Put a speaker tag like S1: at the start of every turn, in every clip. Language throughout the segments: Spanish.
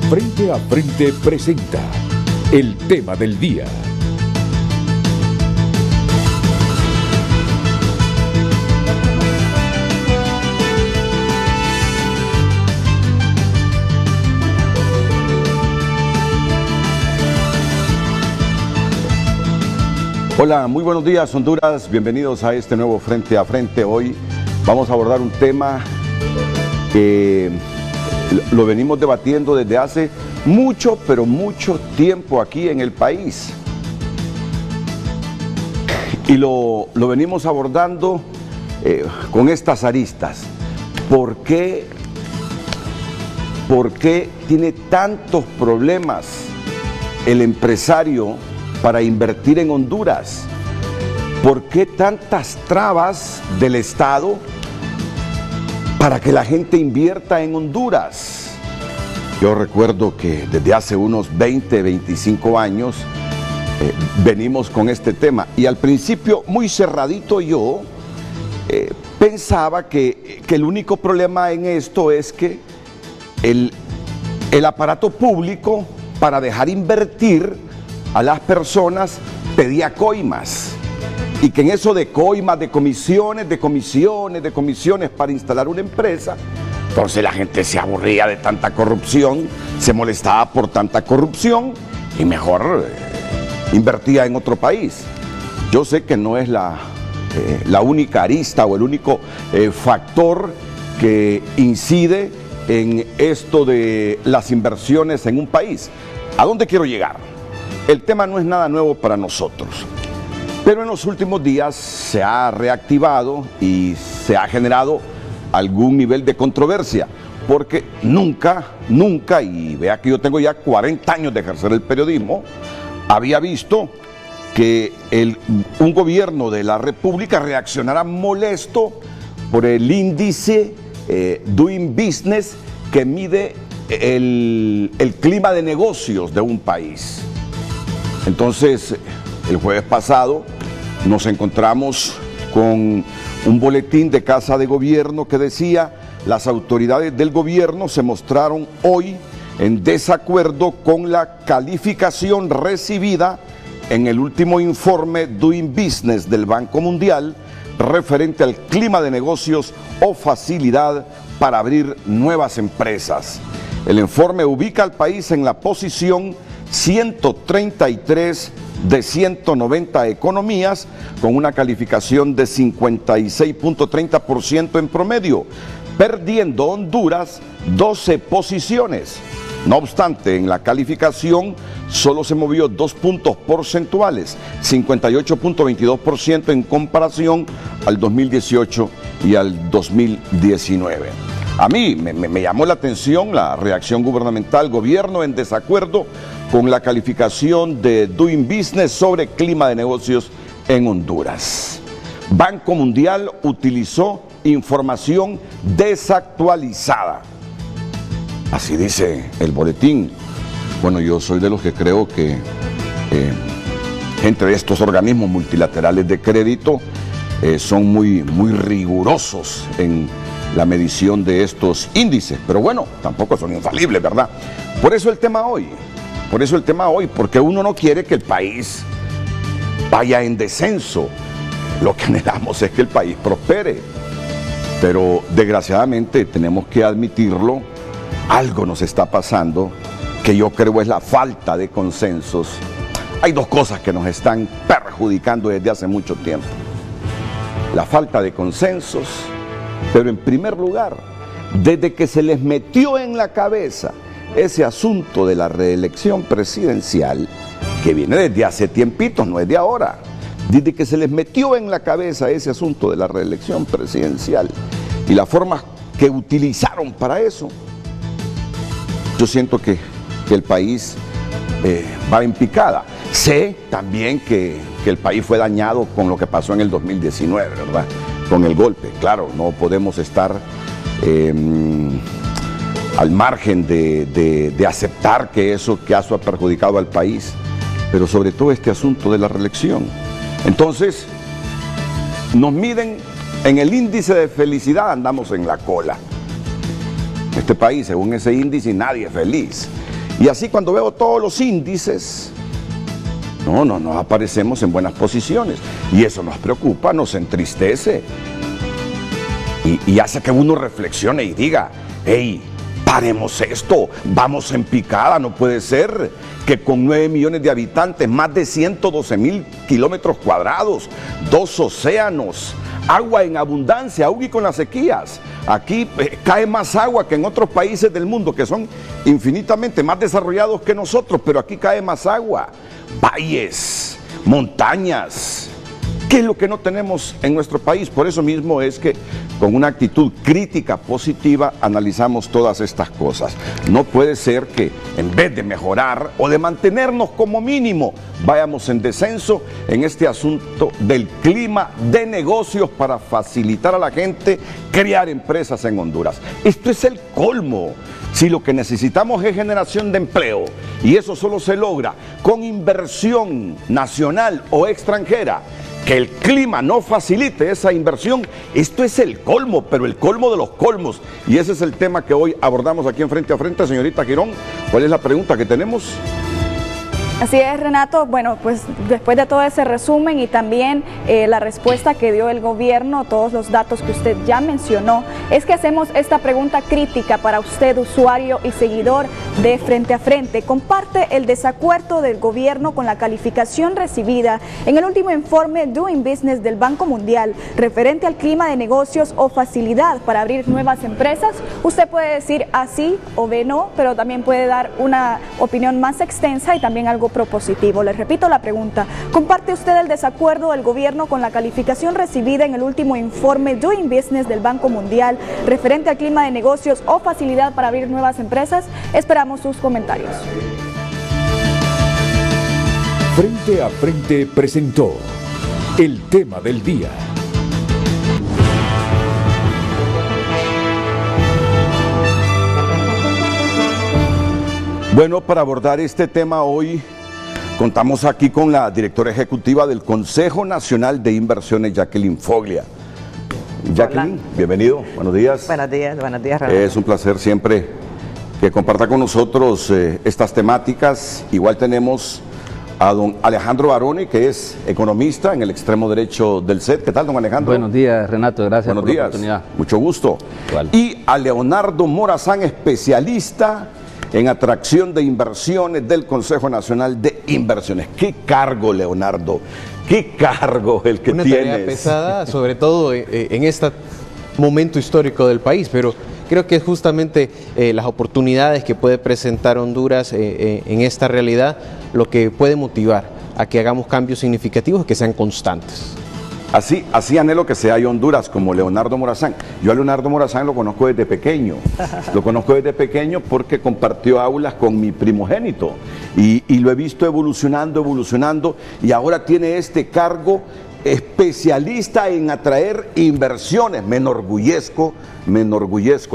S1: Frente a Frente presenta el tema del día.
S2: Hola, muy buenos días Honduras, bienvenidos a este nuevo Frente a Frente. Hoy vamos a abordar un tema que lo venimos debatiendo desde hace mucho, pero mucho tiempo aquí en el país. Y lo venimos abordando con estas aristas. ¿Por qué tiene tantos problemas el empresario para invertir en Honduras? ¿Por qué tantas trabas del Estado para que la gente invierta en Honduras? Yo recuerdo que desde hace unos 20, 25 años venimos con este tema, y al principio muy cerradito yo pensaba que el único problema en esto es que el aparato público, para dejar invertir a las personas, pedía coimas, y que en eso de coimas, de comisiones para instalar una empresa, entonces la gente se aburría de tanta corrupción, se molestaba por tanta corrupción y mejor invertía en otro país. Yo sé que no es la única arista o el único factor que incide en esto de las inversiones en un país. ¿A dónde quiero llegar? El tema no es nada nuevo para nosotros, pero en los últimos días se ha reactivado y se ha generado algún nivel de controversia, porque nunca, y vea que yo tengo ya 40 años de ejercer el periodismo, había visto que un gobierno de la República reaccionara molesto por el índice Doing Business que mide el clima de negocios de un país. Entonces, el jueves pasado nos encontramos con un boletín de Casa de Gobierno que decía: las autoridades del gobierno se mostraron hoy en desacuerdo con la calificación recibida en el último informe Doing Business del Banco Mundial referente al clima de negocios o facilidad para abrir nuevas empresas. El informe ubica al país en la posición 133 de 190 economías, con una calificación de 56.30% en promedio, perdiendo Honduras 12 posiciones. No obstante, en la calificación solo se movió 2 puntos porcentuales, 58.22% en comparación al 2018 y al 2019. A mí me llamó la atención la reacción gubernamental, gobierno en desacuerdo con la calificación de Doing Business sobre clima de negocios en Honduras. Banco Mundial utilizó información desactualizada. Así dice el boletín. Bueno, yo soy de los que creo que entre estos organismos multilaterales de crédito son muy rigurosos en la medición de estos índices, pero bueno, tampoco son infalibles, ¿verdad? Por eso el tema hoy, porque uno no quiere que el país vaya en descenso. Lo que anhelamos es que el país prospere, pero desgraciadamente tenemos que admitirlo, algo nos está pasando que yo creo es la falta de consensos. Hay dos cosas que nos están perjudicando desde hace mucho tiempo: la falta de consensos, pero en primer lugar, desde que se les metió en la cabeza ese asunto de la reelección presidencial, que viene desde hace tiempitos, no es de ahora, desde que se les metió en la cabeza ese asunto de la reelección presidencial y la forma que utilizaron para eso, yo siento que el país va en picada. Sé también que el país fue dañado con lo que pasó en el 2019, ¿verdad? Con el golpe. Claro, no podemos estar al margen de aceptar que eso ha perjudicado al país, pero sobre todo este asunto de la reelección. Entonces, nos miden en el índice de felicidad, andamos en la cola. Este país, según ese índice, nadie es feliz. Y así cuando veo todos los índices, no nos aparecemos en buenas posiciones. Y eso nos preocupa, nos entristece. Y hace que uno reflexione y diga, hey, paremos esto, vamos en picada, no puede ser que con 9 millones de habitantes, más de 112,000 kilómetros cuadrados, 2 océanos, agua en abundancia, aún y con las sequías. Aquí cae más agua que en otros países del mundo que son infinitamente más desarrollados que nosotros, pero aquí cae más agua. Valles, montañas. ¿Qué es lo que no tenemos en nuestro país? Por eso mismo es que con una actitud crítica positiva analizamos todas estas cosas. No puede ser que en vez de mejorar o de mantenernos como mínimo, vayamos en descenso en este asunto del clima de negocios para facilitar a la gente crear empresas en Honduras. Esto es el colmo. Si lo que necesitamos es generación de empleo y eso solo se logra con inversión nacional o extranjera, que el clima no facilite esa inversión, esto es el colmo, pero el colmo de los colmos. Y ese es el tema que hoy abordamos aquí en Frente a Frente. Señorita Girón, ¿cuál es la pregunta que tenemos?
S3: Así es, Renato. Bueno, pues después de todo ese resumen y también la respuesta que dio el gobierno, todos los datos que usted ya mencionó, es que hacemos esta pregunta crítica para usted, usuario y seguidor de Frente a Frente. ¿Comparte el desacuerdo del gobierno con la calificación recibida en el último informe Doing Business del Banco Mundial referente al clima de negocios o facilidad para abrir nuevas empresas? Usted puede decir así o B no, pero también puede dar una opinión más extensa y también algo propositivo. Les repito la pregunta: ¿comparte usted el desacuerdo del gobierno con la calificación recibida en el último informe Doing Business del Banco Mundial referente al clima de negocios o facilidad para abrir nuevas empresas? Esperamos sus comentarios.
S1: Frente a Frente presentó el tema del día.
S2: Bueno, para abordar este tema hoy contamos aquí con la directora ejecutiva del Consejo Nacional de Inversiones, Jacqueline Foglia. Jacqueline, hola. Bienvenido, buenos días.
S4: Buenos días, Renato.
S2: Es un placer siempre que comparta con nosotros estas temáticas. Igual tenemos a don Alejandro Baroni, que es economista en el extremo derecho del CET. ¿Qué tal, don Alejandro?
S5: Buenos días, Renato, gracias por la oportunidad.
S2: Mucho gusto.
S5: Igual.
S2: Y a Leonardo Morazán, especialista en atracción de inversiones del Consejo Nacional de Inversiones. ¿Qué cargo, Leonardo? ¿Qué cargo el que tienes?
S6: Una tarea pesada, sobre todo en este momento histórico del país, pero creo que es justamente las oportunidades que puede presentar Honduras en esta realidad lo que puede motivar a que hagamos cambios significativos y que sean constantes.
S2: Así anhelo que se haya Honduras como Leonardo Morazán. Yo a Leonardo Morazán lo conozco desde pequeño. Lo conozco desde pequeño porque compartió aulas con mi primogénito. Y lo he visto evolucionando. Y ahora tiene este cargo especialista en atraer inversiones. Me enorgullezco,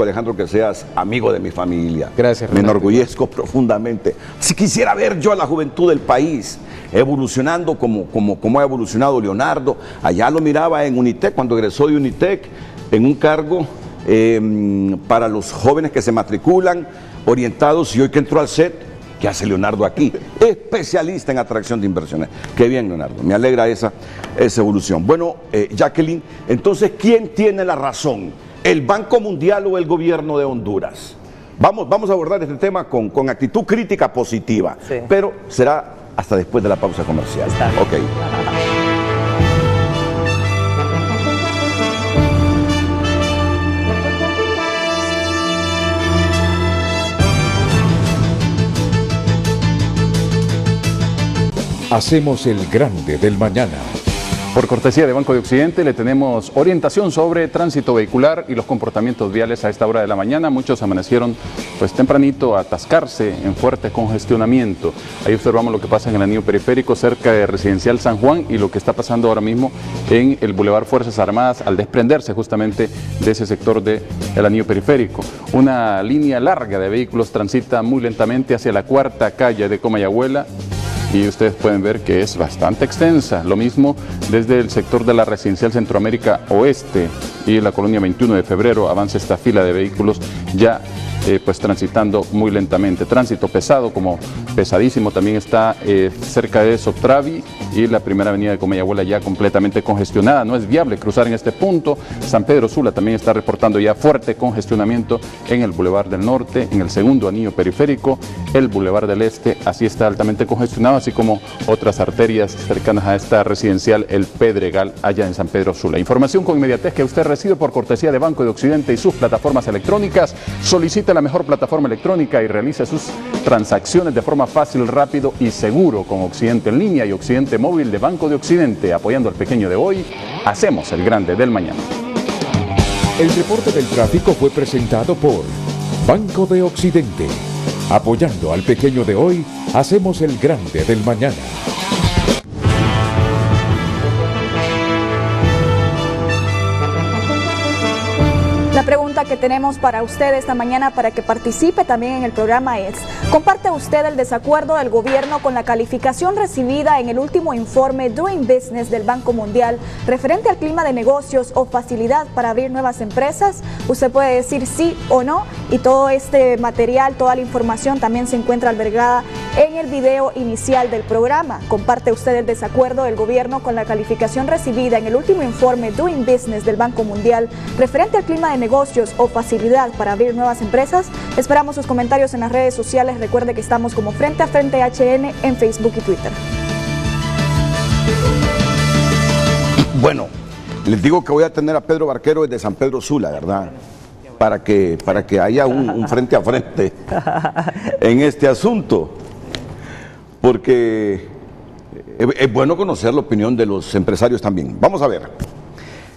S2: Alejandro, que seas amigo de mi familia.
S6: Gracias, Renato.
S2: Me enorgullezco profundamente. Si quisiera ver yo a la juventud del país evolucionando como ha evolucionado Leonardo. Allá lo miraba en Unitec, cuando egresó de Unitec, en un cargo para los jóvenes que se matriculan, orientados, y hoy que entró al CET, ¿qué hace Leonardo aquí? Especialista en atracción de inversiones. Qué bien, Leonardo, me alegra esa evolución. Bueno, Jacqueline, entonces, ¿quién tiene la razón? ¿El Banco Mundial o el gobierno de Honduras? Vamos a abordar este tema con actitud crítica positiva, sí, pero será hasta después de la pausa comercial.
S4: Está bien.
S2: Ok.
S1: Hacemos el grande del mañana.
S7: Por cortesía de Banco de Occidente le tenemos orientación sobre tránsito vehicular y los comportamientos viales a esta hora de la mañana. Muchos amanecieron pues tempranito a atascarse en fuerte congestionamiento. Ahí observamos lo que pasa en el anillo periférico cerca de Residencial San Juan y lo que está pasando ahora mismo en el Boulevard Fuerzas Armadas al desprenderse justamente de ese sector del anillo periférico. Una línea larga de vehículos transita muy lentamente hacia la cuarta calle de Comayagüela. Y ustedes pueden ver que es bastante extensa. Lo mismo desde el sector de la Residencial Centroamérica Oeste y la colonia 21 de febrero avanza esta fila de vehículos ya pues transitando muy lentamente. Tránsito pesado, como pesadísimo, también está cerca de Soctravi y la primera avenida de Comayagüela ya completamente congestionada. No es viable cruzar en este punto. San Pedro Sula también está reportando ya fuerte congestionamiento en el Boulevard del Norte, en el segundo anillo periférico, el Boulevard del Este, así está altamente congestionado, así como otras arterias cercanas a esta residencial, el Pedregal, allá en San Pedro Sula. Información con inmediatez que usted recibe por cortesía de Banco de Occidente y sus plataformas electrónicas. Solicite la mejor plataforma electrónica y realice sus transacciones de forma fácil, rápido y seguro con Occidente en línea y Occidente móvil de Banco de Occidente. Apoyando al pequeño de hoy, hacemos el grande del mañana.
S1: El reporte del tráfico fue presentado por Banco de Occidente. Apoyando al pequeño de hoy, hacemos el grande del mañana.
S3: La pregunta que tenemos para usted esta mañana para que participe también en el programa es: ¿comparte usted el desacuerdo del gobierno con la calificación recibida en el último informe Doing Business del Banco Mundial referente al clima de negocios o facilidad para abrir nuevas empresas? Usted puede decir sí o no, y todo este material, toda la información también se encuentra albergada en el video inicial del programa. ¿Comparte usted el desacuerdo del gobierno con la calificación recibida en el último informe Doing Business del Banco Mundial referente al clima de negocios o facilidad para abrir nuevas empresas? Esperamos sus comentarios en las redes sociales. Recuerde que estamos como Frente a Frente HN en Facebook y Twitter.
S2: Bueno, les digo que voy a tener a Pedro Barquero desde San Pedro Sula, ¿verdad? Para que haya un frente a frente en este asunto, porque es bueno conocer la opinión de los empresarios también. Vamos a ver.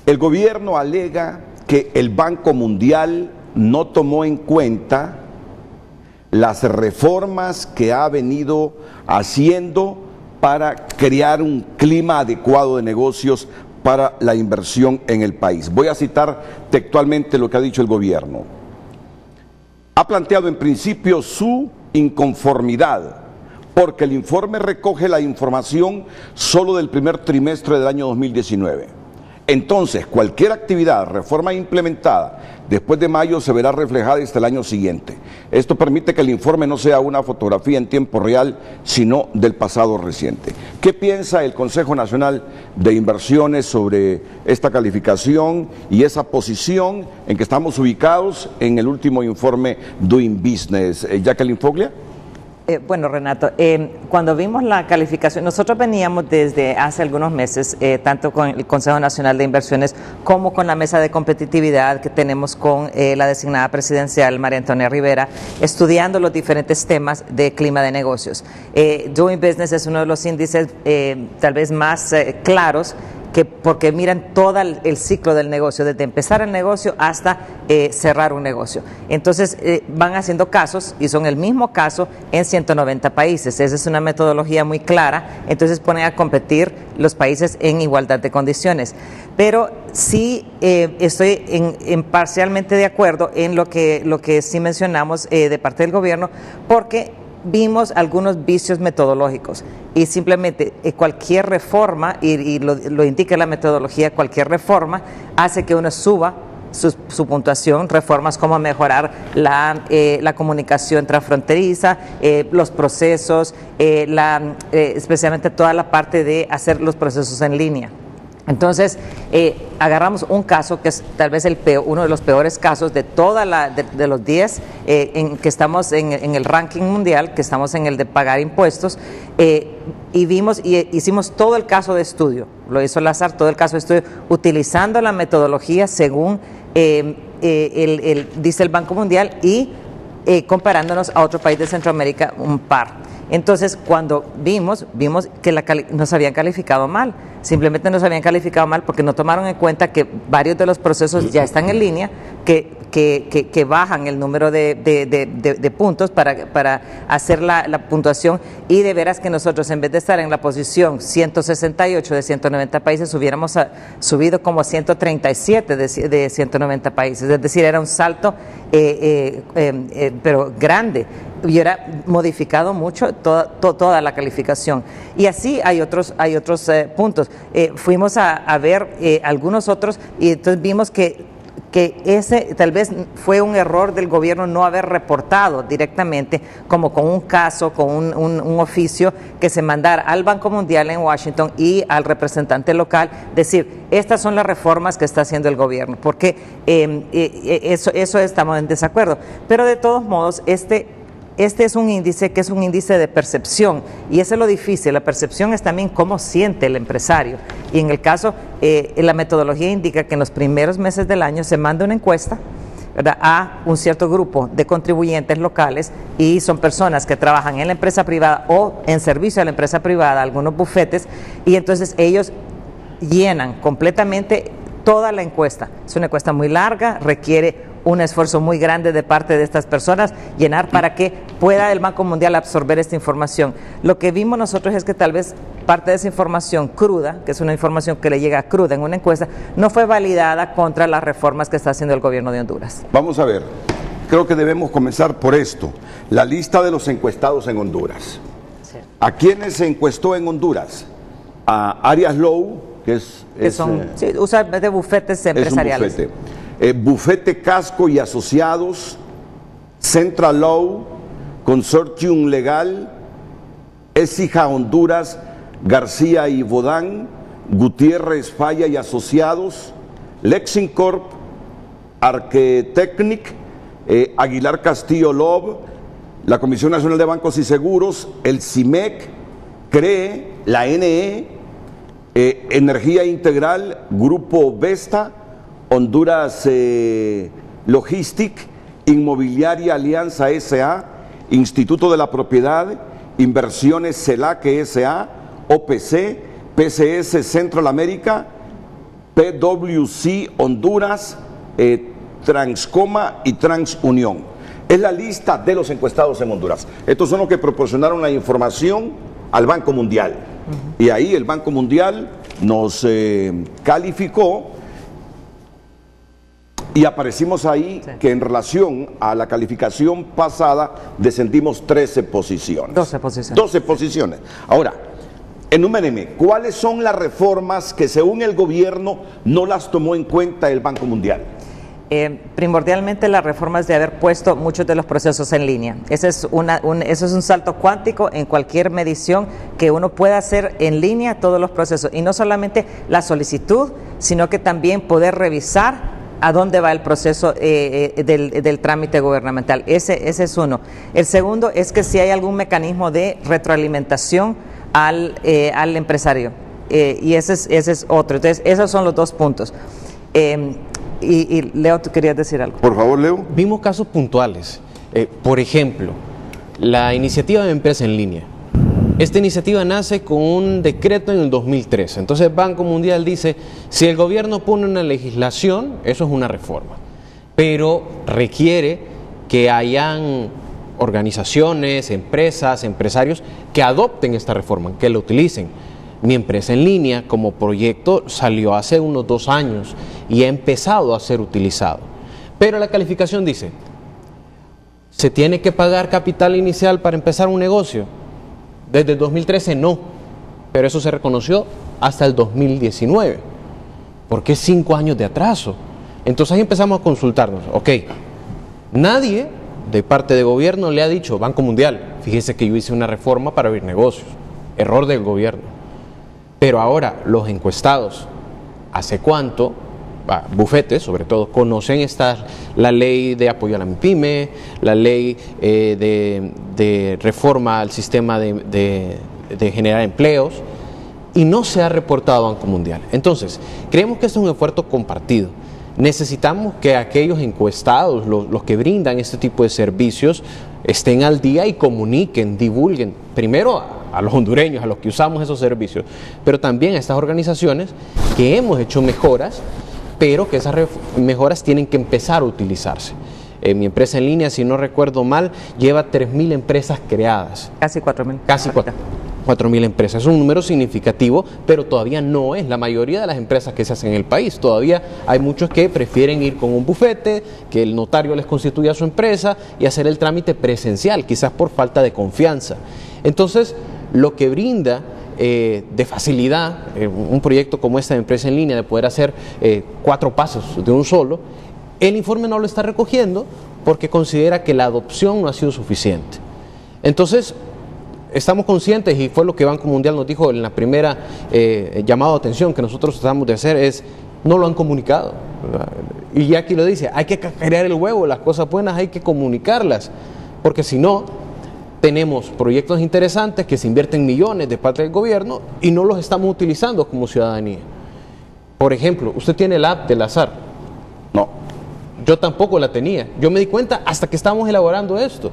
S2: El gobierno alega que el Banco Mundial no tomó en cuenta las reformas que ha venido haciendo para crear un clima adecuado de negocios para la inversión en el país. Voy a citar textualmente lo que ha dicho el gobierno. Ha planteado en principio su inconformidad porque el informe recoge la información solo del primer trimestre del año 2019. Entonces, cualquier actividad, reforma implementada después de mayo se verá reflejada hasta el año siguiente. Esto permite que el informe no sea una fotografía en tiempo real, sino del pasado reciente. ¿Qué piensa el Consejo Nacional de Inversiones sobre esta calificación y esa posición en que estamos ubicados en el último informe Doing Business? Jacqueline Foglia.
S4: Bueno, Renato, cuando vimos la calificación, nosotros veníamos desde hace algunos meses, tanto con el Consejo Nacional de Inversiones como con la mesa de competitividad que tenemos con la designada presidencial María Antonia Rivera, estudiando los diferentes temas de clima de negocios. Doing Business es uno de los índices tal vez más claros, porque miran todo el ciclo del negocio, desde empezar el negocio hasta cerrar un negocio. Entonces van haciendo casos y son el mismo caso en 190 países. Esa es una metodología muy clara, entonces ponen a competir los países en igualdad de condiciones. Pero sí estoy en parcialmente de acuerdo en lo que sí mencionamos de parte del gobierno, porque vimos algunos vicios metodológicos y simplemente cualquier reforma, y lo indica la metodología, cualquier reforma hace que uno suba su puntuación, reformas como mejorar la comunicación transfronteriza, los procesos, especialmente toda la parte de hacer los procesos en línea. Entonces, agarramos un caso que es tal vez uno de los peores casos de de los 10 en que estamos en el ranking mundial, que estamos en el de pagar impuestos, y vimos y hicimos todo el caso de estudio, lo hizo Lazar, todo el caso de estudio, utilizando la metodología según dice el Banco Mundial y comparándonos a otro país de Centroamérica, un par. Entonces, cuando vimos que nos habían calificado mal, simplemente nos habían calificado mal porque no tomaron en cuenta que varios de los procesos ya están en línea, que bajan el número de puntos para hacer la puntuación, y de veras que nosotros, en vez de estar en la posición 168 de 190 países, hubiéramos subido como 137 de 190 países, es decir, era un salto pero grande. Hubiera modificado mucho toda la calificación. Y así hay otros puntos. Fuimos a ver algunos otros y entonces vimos que que ese tal vez fue un error del gobierno no haber reportado directamente, como con un caso, con un oficio que se mandara al Banco Mundial en Washington y al representante local, decir, estas son las reformas que está haciendo el gobierno, porque eso estamos en desacuerdo. Pero de todos modos, este es un índice que es un índice de percepción, y eso es lo difícil. La percepción es también cómo siente el empresario, y en el caso, la metodología indica que en los primeros meses del año se manda una encuesta, ¿verdad?, a un cierto grupo de contribuyentes locales, y son personas que trabajan en la empresa privada o en servicio a la empresa privada, algunos bufetes, y entonces ellos llenan completamente toda la encuesta. Es una encuesta muy larga, requiere un esfuerzo muy grande de parte de estas personas, llenar para que pueda el Banco Mundial absorber esta información. Lo que vimos nosotros es que tal vez parte de esa información cruda, que es una información que le llega cruda en una encuesta, no fue validada contra las reformas que está haciendo el gobierno de Honduras.
S2: Vamos a ver, creo que debemos comenzar por esto, la lista de los encuestados en Honduras.
S4: Sí.
S2: ¿A quiénes se encuestó en Honduras? A Arias Low, que
S4: usualmente bufetes empresariales.
S2: Es un bufete. Bufete Casco y Asociados, Central Law, Consortium Legal, Écija Honduras, García y Bodán, Gutiérrez Falla y Asociados, Lexincorp, Arquetecnic, Aguilar Castillo Lob, la Comisión Nacional de Bancos y Seguros, el CIMEC, CREE, la NE, Energía Integral, Grupo Vesta, Honduras Logistic, Inmobiliaria Alianza S.A., Instituto de la Propiedad, Inversiones CELAC S.A., OPC, PCS Central América, PWC Honduras, Transcoma y TransUnión. Es la lista de los encuestados en Honduras. Estos son los que proporcionaron la información al Banco Mundial. Y ahí el Banco Mundial nos calificó. Y aparecimos ahí que en relación a la calificación pasada descendimos 13 posiciones.
S4: 12 posiciones.
S2: 12 posiciones. Ahora, enuméreme, ¿cuáles son las reformas que según el gobierno no las tomó en cuenta el Banco Mundial?
S4: Primordialmente las reformas de haber puesto muchos de los procesos en línea. Eso es un salto cuántico en cualquier medición, que uno pueda hacer en línea todos los procesos. Y no solamente la solicitud, sino que también poder revisar a dónde va el proceso del trámite gubernamental. Ese es uno. El segundo es que si hay algún mecanismo de retroalimentación al empresario. Y ese es otro. Entonces, esos son los dos puntos. Y Leo, ¿tú querías decir algo?
S2: Por favor, Leo.
S6: Vimos casos puntuales. Por ejemplo, la iniciativa de empresa en línea. Esta iniciativa nace con un decreto en el 2013. Entonces el Banco Mundial dice, si el gobierno pone una legislación, eso es una reforma. Pero requiere que hayan organizaciones, empresas, empresarios que adopten esta reforma, que la utilicen. Mi empresa en línea como proyecto salió hace unos 2 años y ha empezado a ser utilizado. Pero la calificación dice, ¿se tiene que pagar capital inicial para empezar un negocio? Desde el 2013 no, pero eso se reconoció hasta el 2019, porque es 5 años de atraso. Entonces ahí empezamos a consultarnos, ok, nadie de parte de gobierno le ha dicho, Banco Mundial, fíjese que yo hice una reforma para abrir negocios, error del gobierno. Pero ahora los encuestados, ¿hace cuánto? Bufetes, sobre todo, conocen la ley de apoyo a la MIPYME, la ley de reforma al sistema de generar empleos, y no se ha reportado a Banco Mundial. Entonces, creemos que este es un esfuerzo compartido. Necesitamos que aquellos encuestados, los que brindan este tipo de servicios, estén al día y comuniquen, divulguen, primero a los hondureños, a los que usamos esos servicios, pero también a estas organizaciones que hemos hecho mejoras, pero que esas mejoras tienen que empezar a utilizarse. Mi empresa en línea, si no recuerdo mal, lleva 3.000 empresas creadas.
S4: Casi 4.000.
S6: Casi 4.000 empresas. Es un número significativo, pero todavía no es la mayoría de las empresas que se hacen en el país. Todavía hay muchos que prefieren ir con un bufete, que el notario les constituya su empresa y hacer el trámite presencial, quizás por falta de confianza. Entonces, lo que brinda de facilidad un proyecto como esta de empresa en línea, de poder hacer 4 pasos de un solo, El informe no lo está recogiendo porque considera que la adopción no ha sido suficiente. Entonces, estamos conscientes, y fue lo que Banco Mundial nos dijo en la primera llamada de atención que nosotros tratamos de hacer, es no lo han comunicado. Y ya aquí lo dice, hay que cacarear el huevo, las cosas buenas hay que comunicarlas, porque si no, tenemos proyectos interesantes que se invierten millones de parte del gobierno y no los estamos utilizando como ciudadanía. Por ejemplo, usted tiene la app del azar.
S2: No.
S6: Yo tampoco la tenía. Yo me di cuenta hasta que estábamos elaborando esto.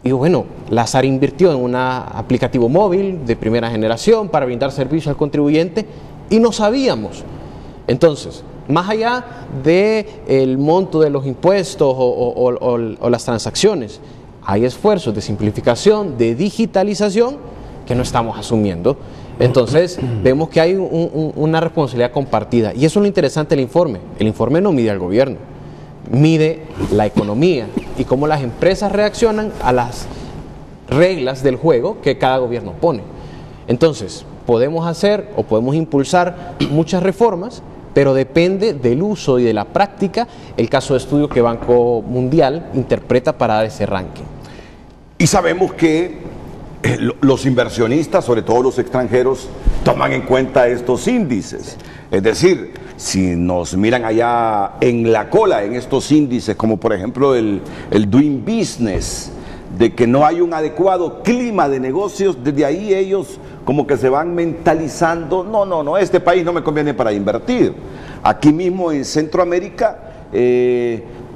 S6: Y bueno, la ASAR invirtió en un aplicativo móvil de primera generación para brindar servicio al contribuyente y no sabíamos. Entonces, más allá del monto de los impuestos o las transacciones, hay esfuerzos de simplificación, de digitalización que no estamos asumiendo. Entonces, vemos que hay una responsabilidad compartida. Y eso es lo interesante del informe. El informe no mide al gobierno, mide la economía y cómo las empresas reaccionan a las reglas del juego que cada gobierno pone. Entonces, podemos hacer o podemos impulsar muchas reformas, pero depende del uso y de la práctica el caso de estudio que Banco Mundial interpreta para dar ese ranking.
S2: Y sabemos que los inversionistas, sobre todo los extranjeros, toman en cuenta estos índices. Es decir, si nos miran allá en la cola en estos índices, como por ejemplo el Doing Business, de que no hay un adecuado clima de negocios, desde ahí ellos como que se van mentalizando, no, este país no me conviene para invertir. Aquí mismo en Centroamérica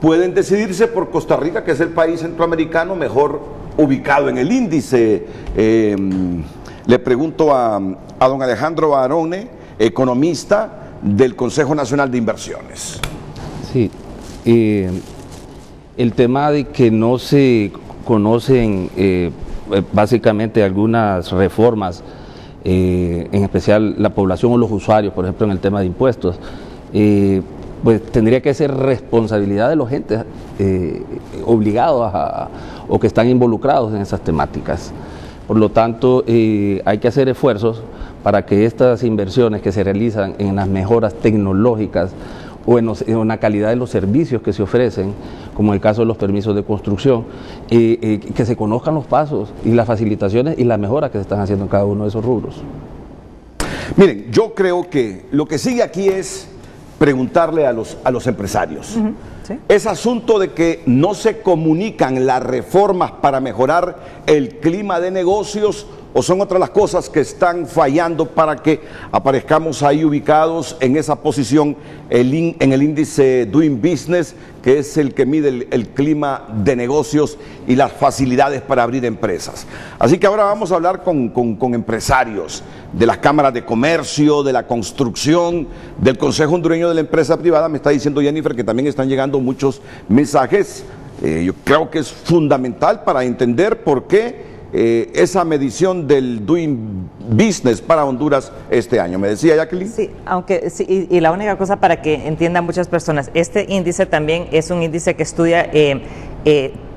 S2: pueden decidirse por Costa Rica, que es el país centroamericano mejor ubicado en el índice. Le pregunto a don Alejandro Barone, economista del Consejo Nacional de Inversiones.
S5: Sí, el tema de que no se conocen básicamente algunas reformas, en especial la población o los usuarios, por ejemplo en el tema de impuestos, pues tendría que ser responsabilidad de los entes obligados o que están involucrados en esas temáticas. Por lo tanto, hay que hacer esfuerzos para que estas inversiones que se realizan en las mejoras tecnológicas o en la calidad de los servicios que se ofrecen, como el caso de los permisos de construcción, que se conozcan los pasos y las facilitaciones y las mejoras que se están haciendo en cada uno de esos rubros.
S2: Miren, yo creo que lo que sigue aquí es preguntarle a los empresarios.
S4: Sí.
S2: Es asunto de que no se comunican las reformas para mejorar el clima de negocios, o son otras las cosas que están fallando para que aparezcamos ahí ubicados en esa posición en el índice Doing Business, que es el que mide el clima de negocios y las facilidades para abrir empresas. Así que ahora vamos a hablar con empresarios de las cámaras de comercio, de la construcción, del Consejo Hondureño de la Empresa Privada. Me está diciendo Jennifer que también están llegando muchos mensajes. Yo creo que es fundamental para entender por qué esa medición del Doing Business para Honduras este año. ¿Me decía Jacqueline?
S4: Sí, aunque sí, y la única cosa para que entiendan muchas personas, este índice también es un índice que estudia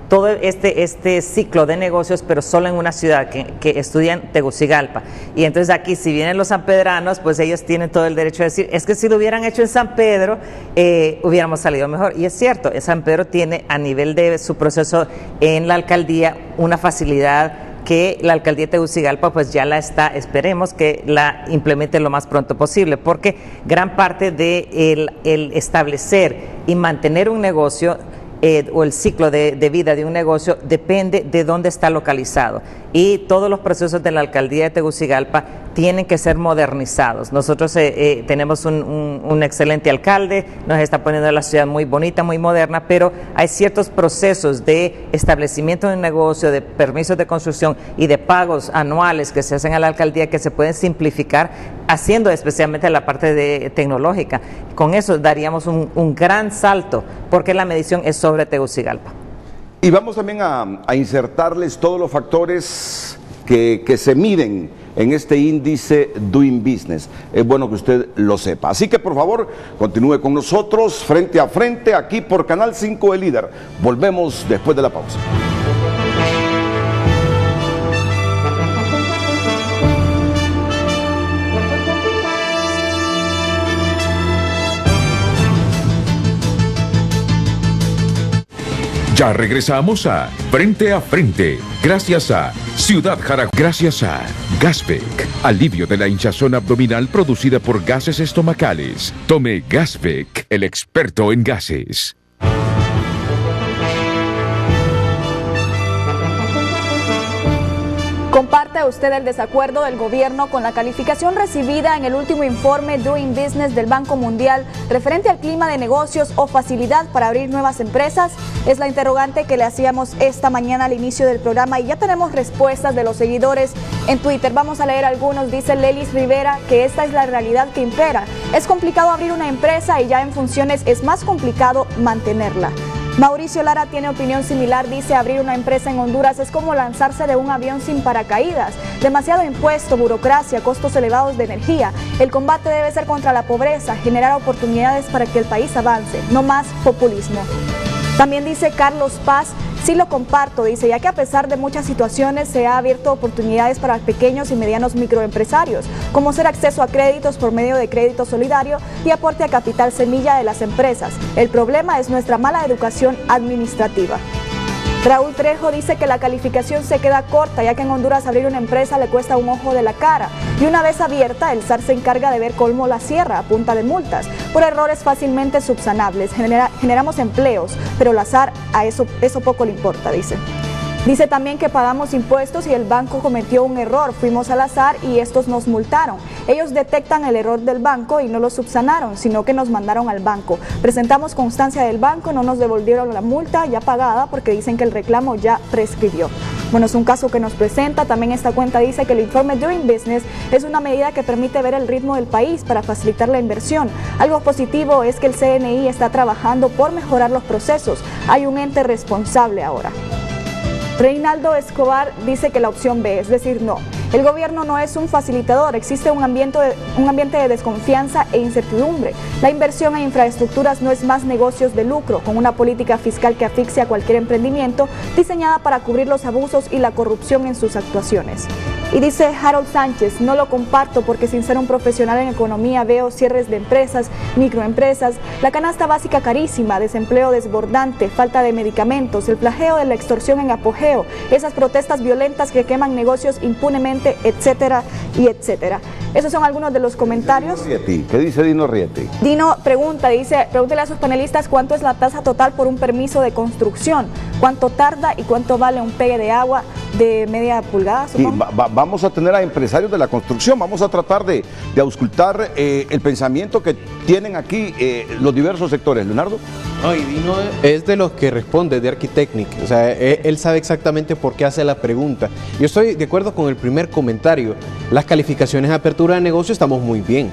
S4: todo este ciclo de negocios, pero solo en una ciudad que estudian Tegucigalpa. Y entonces aquí, si vienen los sanpedranos, pues ellos tienen todo el derecho a decir, es que si lo hubieran hecho en San Pedro, hubiéramos salido mejor. Y es cierto, San Pedro tiene a nivel de su proceso en la alcaldía una facilidad que la alcaldía de Tegucigalpa pues ya la está, esperemos que la implemente lo más pronto posible, porque gran parte de el establecer y mantener un negocio o el ciclo de vida de un negocio depende de dónde está localizado, y todos los procesos de la alcaldía de Tegucigalpa tienen que ser modernizados. Nosotros tenemos un excelente alcalde, nos está poniendo la ciudad muy bonita, muy moderna, pero hay ciertos procesos de establecimiento de un negocio, de permisos de construcción y de pagos anuales que se hacen a la alcaldía que se pueden simplificar, haciendo especialmente la parte tecnológica. Con eso daríamos un gran salto, porque la medición es sobre Tegucigalpa.
S2: Y vamos también a insertarles todos los factores que se miden en este índice Doing Business. Es bueno que usted lo sepa. Así que por favor, continúe con nosotros frente a frente aquí por Canal 5 El Líder. Volvemos después de la pausa.
S1: Ya regresamos a Frente, gracias a Ciudad Jaraguá, gracias a Gasbec, alivio de la hinchazón abdominal producida por gases estomacales. Tome Gasbec, el experto en gases.
S3: ¿Comparte usted el desacuerdo del gobierno con la calificación recibida en el último informe Doing Business del Banco Mundial referente al clima de negocios o facilidad para abrir nuevas empresas? Es la interrogante que le hacíamos esta mañana al inicio del programa y ya tenemos respuestas de los seguidores en Twitter. Vamos a leer algunos. Dice Lelis Rivera que esta es la realidad que impera. Es complicado abrir una empresa y ya en funciones es más complicado mantenerla. Mauricio Lara tiene opinión similar, dice abrir una empresa en Honduras es como lanzarse de un avión sin paracaídas, demasiado impuesto, burocracia, costos elevados de energía. El combate debe ser contra la pobreza, generar oportunidades para que el país avance, no más populismo. También dice Carlos Paz, sí lo comparto, dice, ya que a pesar de muchas situaciones se ha abierto oportunidades para pequeños y medianos microempresarios, como ser acceso a créditos por medio de crédito solidario y aporte a capital semilla de las empresas. El problema es nuestra mala educación administrativa. Raúl Trejo dice que la calificación se queda corta, ya que en Honduras abrir una empresa le cuesta un ojo de la cara. Y una vez abierta, el SAR se encarga de ver cómo la cierra a punta de multas, por errores fácilmente subsanables. Generamos empleos, pero la SAR a eso poco le importa, dice. Dice también que pagamos impuestos y el banco cometió un error. Fuimos al SAR y estos nos multaron. Ellos detectan el error del banco y no lo subsanaron, sino que nos mandaron al banco. Presentamos constancia del banco, no nos devolvieron la multa ya pagada porque dicen que el reclamo ya prescribió. Bueno, es un caso que nos presenta. También esta cuenta dice que el informe Doing Business es una medida que permite ver el ritmo del país para facilitar la inversión. Algo positivo es que el CNI está trabajando por mejorar los procesos. Hay un ente responsable ahora. Reinaldo Escobar dice que la opción B, es decir, no. El gobierno no es un facilitador, existe un ambiente de desconfianza e incertidumbre. La inversión en infraestructuras no es más negocios de lucro, con una política fiscal que asfixia cualquier emprendimiento diseñada para cubrir los abusos y la corrupción en sus actuaciones. Y dice Harold Sánchez, no lo comparto porque sin ser un profesional en economía veo cierres de empresas, microempresas, la canasta básica carísima, desempleo desbordante, falta de medicamentos, el flagelo de la extorsión en apogeo, esas protestas violentas que queman negocios impunemente, etcétera y etcétera. Esos son algunos de los comentarios.
S2: ¿Qué dice Dino Rieti?
S3: Dino pregúntele a sus panelistas cuánto es la tasa total por un permiso de construcción, cuánto tarda y cuánto vale un pegue de agua de media pulgada, supongo.
S2: Vamos a tener a empresarios de la construcción, vamos a tratar de auscultar el pensamiento que tienen aquí los diversos sectores. Leonardo.
S6: No, y Dino es de los que responde, de Architecnic, o sea, él sabe exactamente por qué hace la pregunta. Yo estoy de acuerdo con el primer comentario, las calificaciones de apertura de negocio estamos muy bien.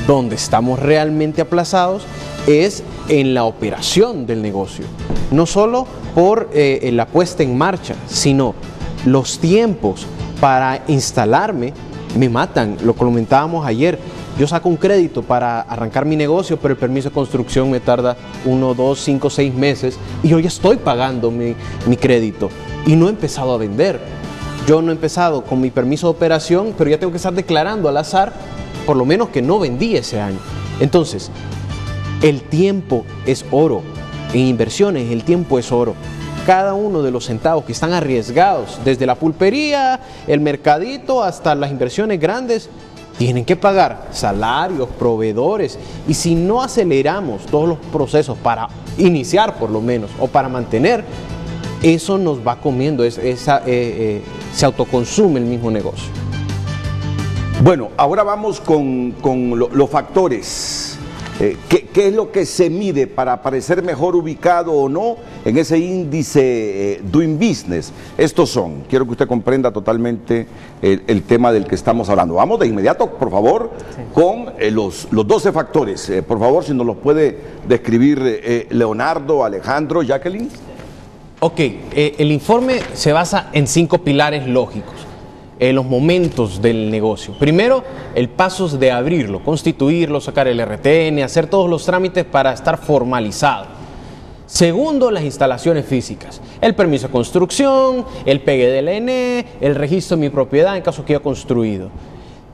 S6: Donde estamos realmente aplazados es en la operación del negocio, no solo por la puesta en marcha, sino los tiempos para instalarme me matan. Lo comentábamos ayer, yo saco un crédito para arrancar mi negocio, pero el permiso de construcción me tarda 1, 2, 5, 6 meses y yo ya estoy pagando mi crédito y no he empezado a vender. Yo no he empezado con mi permiso de operación, pero ya tengo que estar declarando al SAR por lo menos que no vendí ese año. Entonces, el tiempo es oro. En inversiones el tiempo es oro. Cada uno de los centavos que están arriesgados, desde la pulpería, el mercadito, hasta las inversiones grandes, tienen que pagar salarios, proveedores. Y si no aceleramos todos los procesos para iniciar por lo menos, o para mantener, eso nos va comiendo, se autoconsume el mismo negocio.
S2: Bueno, ahora vamos con los factores. ¿Qué es lo que se mide para parecer mejor ubicado o no en ese índice Doing Business? Estos son, quiero que usted comprenda totalmente el tema del que estamos hablando. Vamos de inmediato, por favor, sí, con los 12 factores. Por favor, si nos los puede describir Leonardo, Alejandro, Jacqueline.
S6: Ok, el informe se basa en 5 pilares lógicos. Los momentos del negocio. Primero, el paso de abrirlo, constituirlo, sacar el RTN, hacer todos los trámites para estar formalizado. Segundo, las instalaciones físicas, el permiso de construcción, el pegue del ENE, el registro de mi propiedad en caso que haya construido.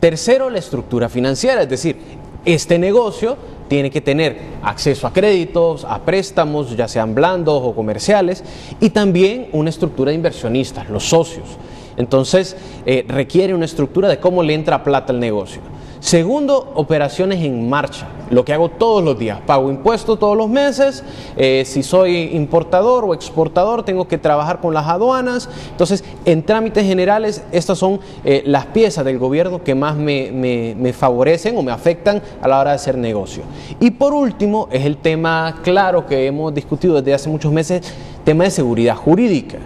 S6: Tercero, la estructura financiera, es decir, Este negocio tiene que tener acceso a créditos, a préstamos, ya sean blandos o comerciales, y también una estructura de inversionistas, los socios. Entonces, requiere una estructura de cómo le entra plata al negocio. Segundo, operaciones en marcha, lo que hago todos los días, pago impuestos todos los meses, si soy importador o exportador tengo que trabajar con las aduanas. Entonces, en trámites generales, estas son las piezas del gobierno que más me favorecen o me afectan a la hora de hacer negocio. Y por último, es el tema claro que hemos discutido desde hace muchos meses, tema de seguridad jurídica.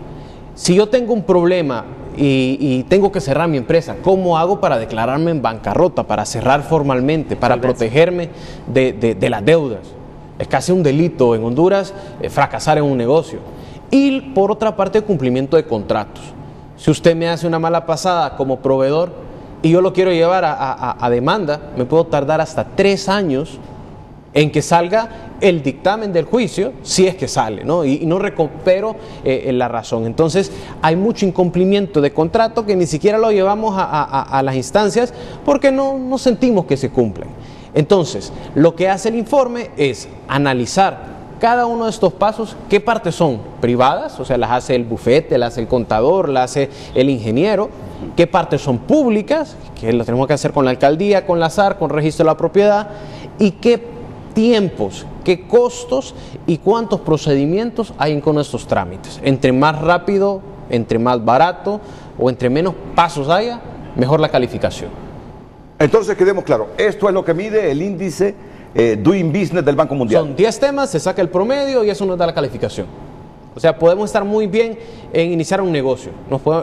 S6: Si yo tengo un problema y tengo que cerrar mi empresa, ¿cómo hago para declararme en bancarrota, para cerrar formalmente, para protegerme de las deudas? Es casi un delito en Honduras fracasar en un negocio. Y por otra parte, el cumplimiento de contratos. Si usted me hace una mala pasada como proveedor y yo lo quiero llevar a demanda, me puedo tardar hasta 3 años en que salga el dictamen del juicio, si es que sale, ¿no? Y no recupero la razón. Entonces, hay mucho incumplimiento de contrato que ni siquiera lo llevamos a las instancias porque no sentimos que se cumplen. Entonces, lo que hace el informe es analizar cada uno de estos pasos, qué partes son privadas, o sea, las hace el bufete, las hace el contador, las hace el ingeniero, qué partes son públicas, que lo tenemos que hacer con la alcaldía, con la SAR, con registro de la propiedad, y qué tiempos, qué costos y cuántos procedimientos hay con estos trámites. Entre más rápido, entre más barato o entre menos pasos haya, mejor la calificación.
S2: Entonces quedemos claros, esto es lo que mide el índice Doing Business del Banco Mundial.
S6: Son 10 temas, se saca el promedio y eso nos da la calificación. O sea, podemos estar muy bien en iniciar un negocio,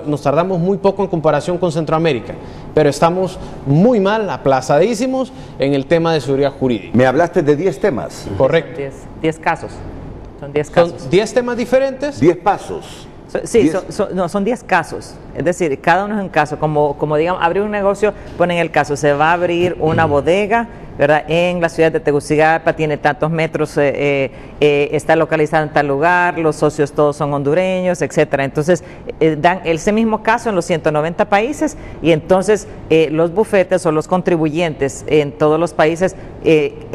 S6: nos tardamos muy poco en comparación con Centroamérica, pero estamos muy mal, aplazadísimos en el tema de seguridad jurídica.
S2: Me hablaste de 10 temas.
S6: Correcto.
S4: 10 casos. Son 10 casos.
S6: Son 10 temas diferentes.
S2: 10 pasos.
S4: Sí, son 10 casos, es decir, cada uno es un caso, como digamos, abrir un negocio, ponen el caso, se va a abrir una bodega, ¿verdad? En la ciudad de Tegucigalpa, tiene tantos metros, está localizada en tal lugar, los socios todos son hondureños, etcétera. Entonces, dan ese mismo caso en los 190 países y entonces los bufetes o los contribuyentes en todos los países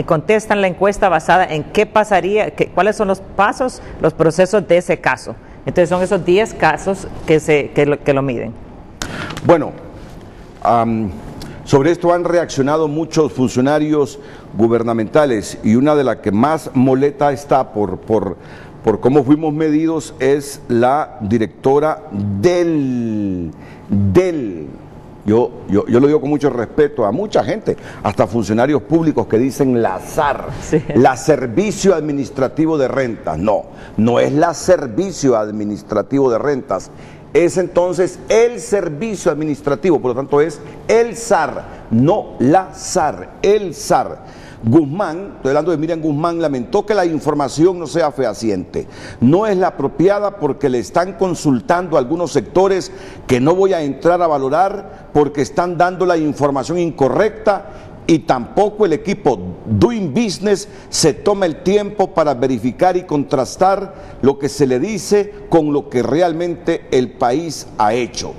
S4: contestan la encuesta basada en qué pasaría, cuáles son los pasos, los procesos de ese caso. Entonces son esos 10 casos que lo miden.
S2: Bueno, sobre esto han reaccionado muchos funcionarios gubernamentales y una de las que más molesta está por cómo fuimos medidos es la directora del yo lo digo con mucho respeto a mucha gente, hasta funcionarios públicos que dicen la SAR, sí. La Servicio Administrativo de Rentas. No es la Servicio Administrativo de Rentas, es entonces el Servicio Administrativo, por lo tanto es el SAR, no la SAR, el SAR. Guzmán, estoy hablando de Miriam Guzmán, lamentó que la información no sea fehaciente. No es la apropiada porque le están consultando a algunos sectores que no voy a entrar a valorar porque están dando la información incorrecta y tampoco el equipo Doing Business se toma el tiempo para verificar y contrastar lo que se le dice con lo que realmente el país ha hecho.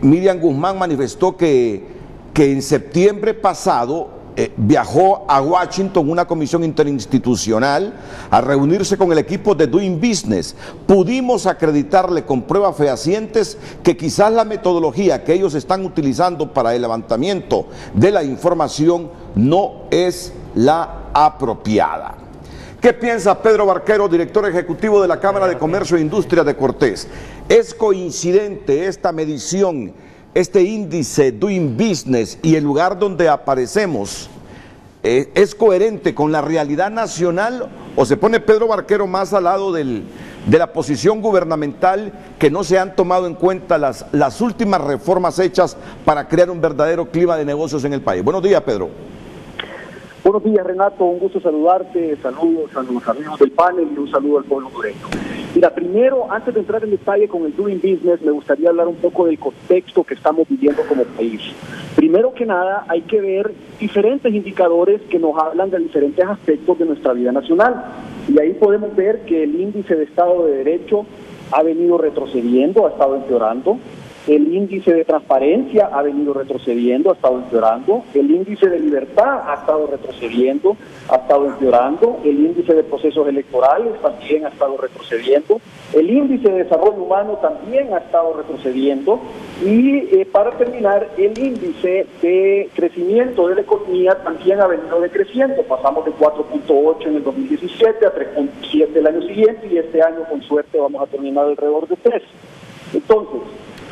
S2: Miriam Guzmán manifestó que en septiembre pasado viajó a Washington una comisión interinstitucional a reunirse con el equipo de Doing Business. Pudimos acreditarle con pruebas fehacientes que quizás la metodología que ellos están utilizando para el levantamiento de la información no es la apropiada. ¿Qué piensa Pedro Barquero, director ejecutivo de la Cámara de Comercio e Industria de Cortés? ¿Es coincidente esta medición, este índice Doing Business y el lugar donde aparecemos? ¿Es coherente con la realidad nacional o se pone Pedro Barquero más al lado de la posición gubernamental que no se han tomado en cuenta las últimas reformas hechas para crear un verdadero clima de negocios en el país? Buenos días, Pedro.
S8: Buenos días, Renato, un gusto saludarte, saludos a los amigos del panel y un saludo al pueblo hondureño. Mira, primero, antes de entrar en detalle con el Doing Business, me gustaría hablar un poco del contexto que estamos viviendo como país. Primero que nada, hay que ver diferentes indicadores que nos hablan de diferentes aspectos de nuestra vida nacional. Y ahí podemos ver que el índice de Estado de Derecho ha venido retrocediendo, ha estado empeorando. El índice de transparencia ha venido retrocediendo, ha estado empeorando. El índice de libertad ha estado retrocediendo, ha estado empeorando. El índice de procesos electorales también ha estado retrocediendo. El índice de desarrollo humano también ha estado retrocediendo. Y para terminar, el índice de crecimiento de la economía también ha venido decreciendo. Pasamos de 4.8 en el 2017 a 3.7 el año siguiente, y este año con suerte vamos a terminar alrededor de 3. Entonces,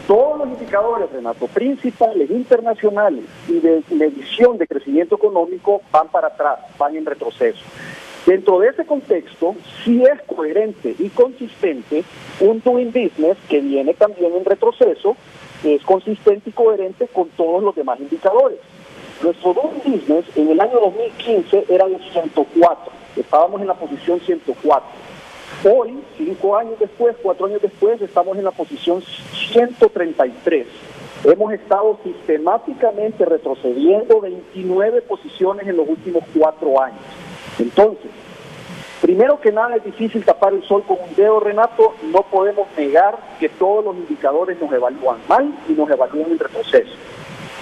S8: todos los indicadores, Renato, principales, internacionales y de medición de crecimiento económico van para atrás, van en retroceso. Dentro de ese contexto, sí es coherente y consistente un Doing Business que viene también en retroceso, que es consistente y coherente con todos los demás indicadores. Nuestro Doing Business en el año 2015 era de 104, estábamos en la posición 104. Hoy, 5 años después, 4 años después, estamos en la posición 133. Hemos estado sistemáticamente retrocediendo 29 posiciones en los últimos 4 años. Entonces, primero que nada es difícil tapar el sol con un dedo, Renato. No podemos negar que todos los indicadores nos evalúan mal y nos evalúan en retroceso.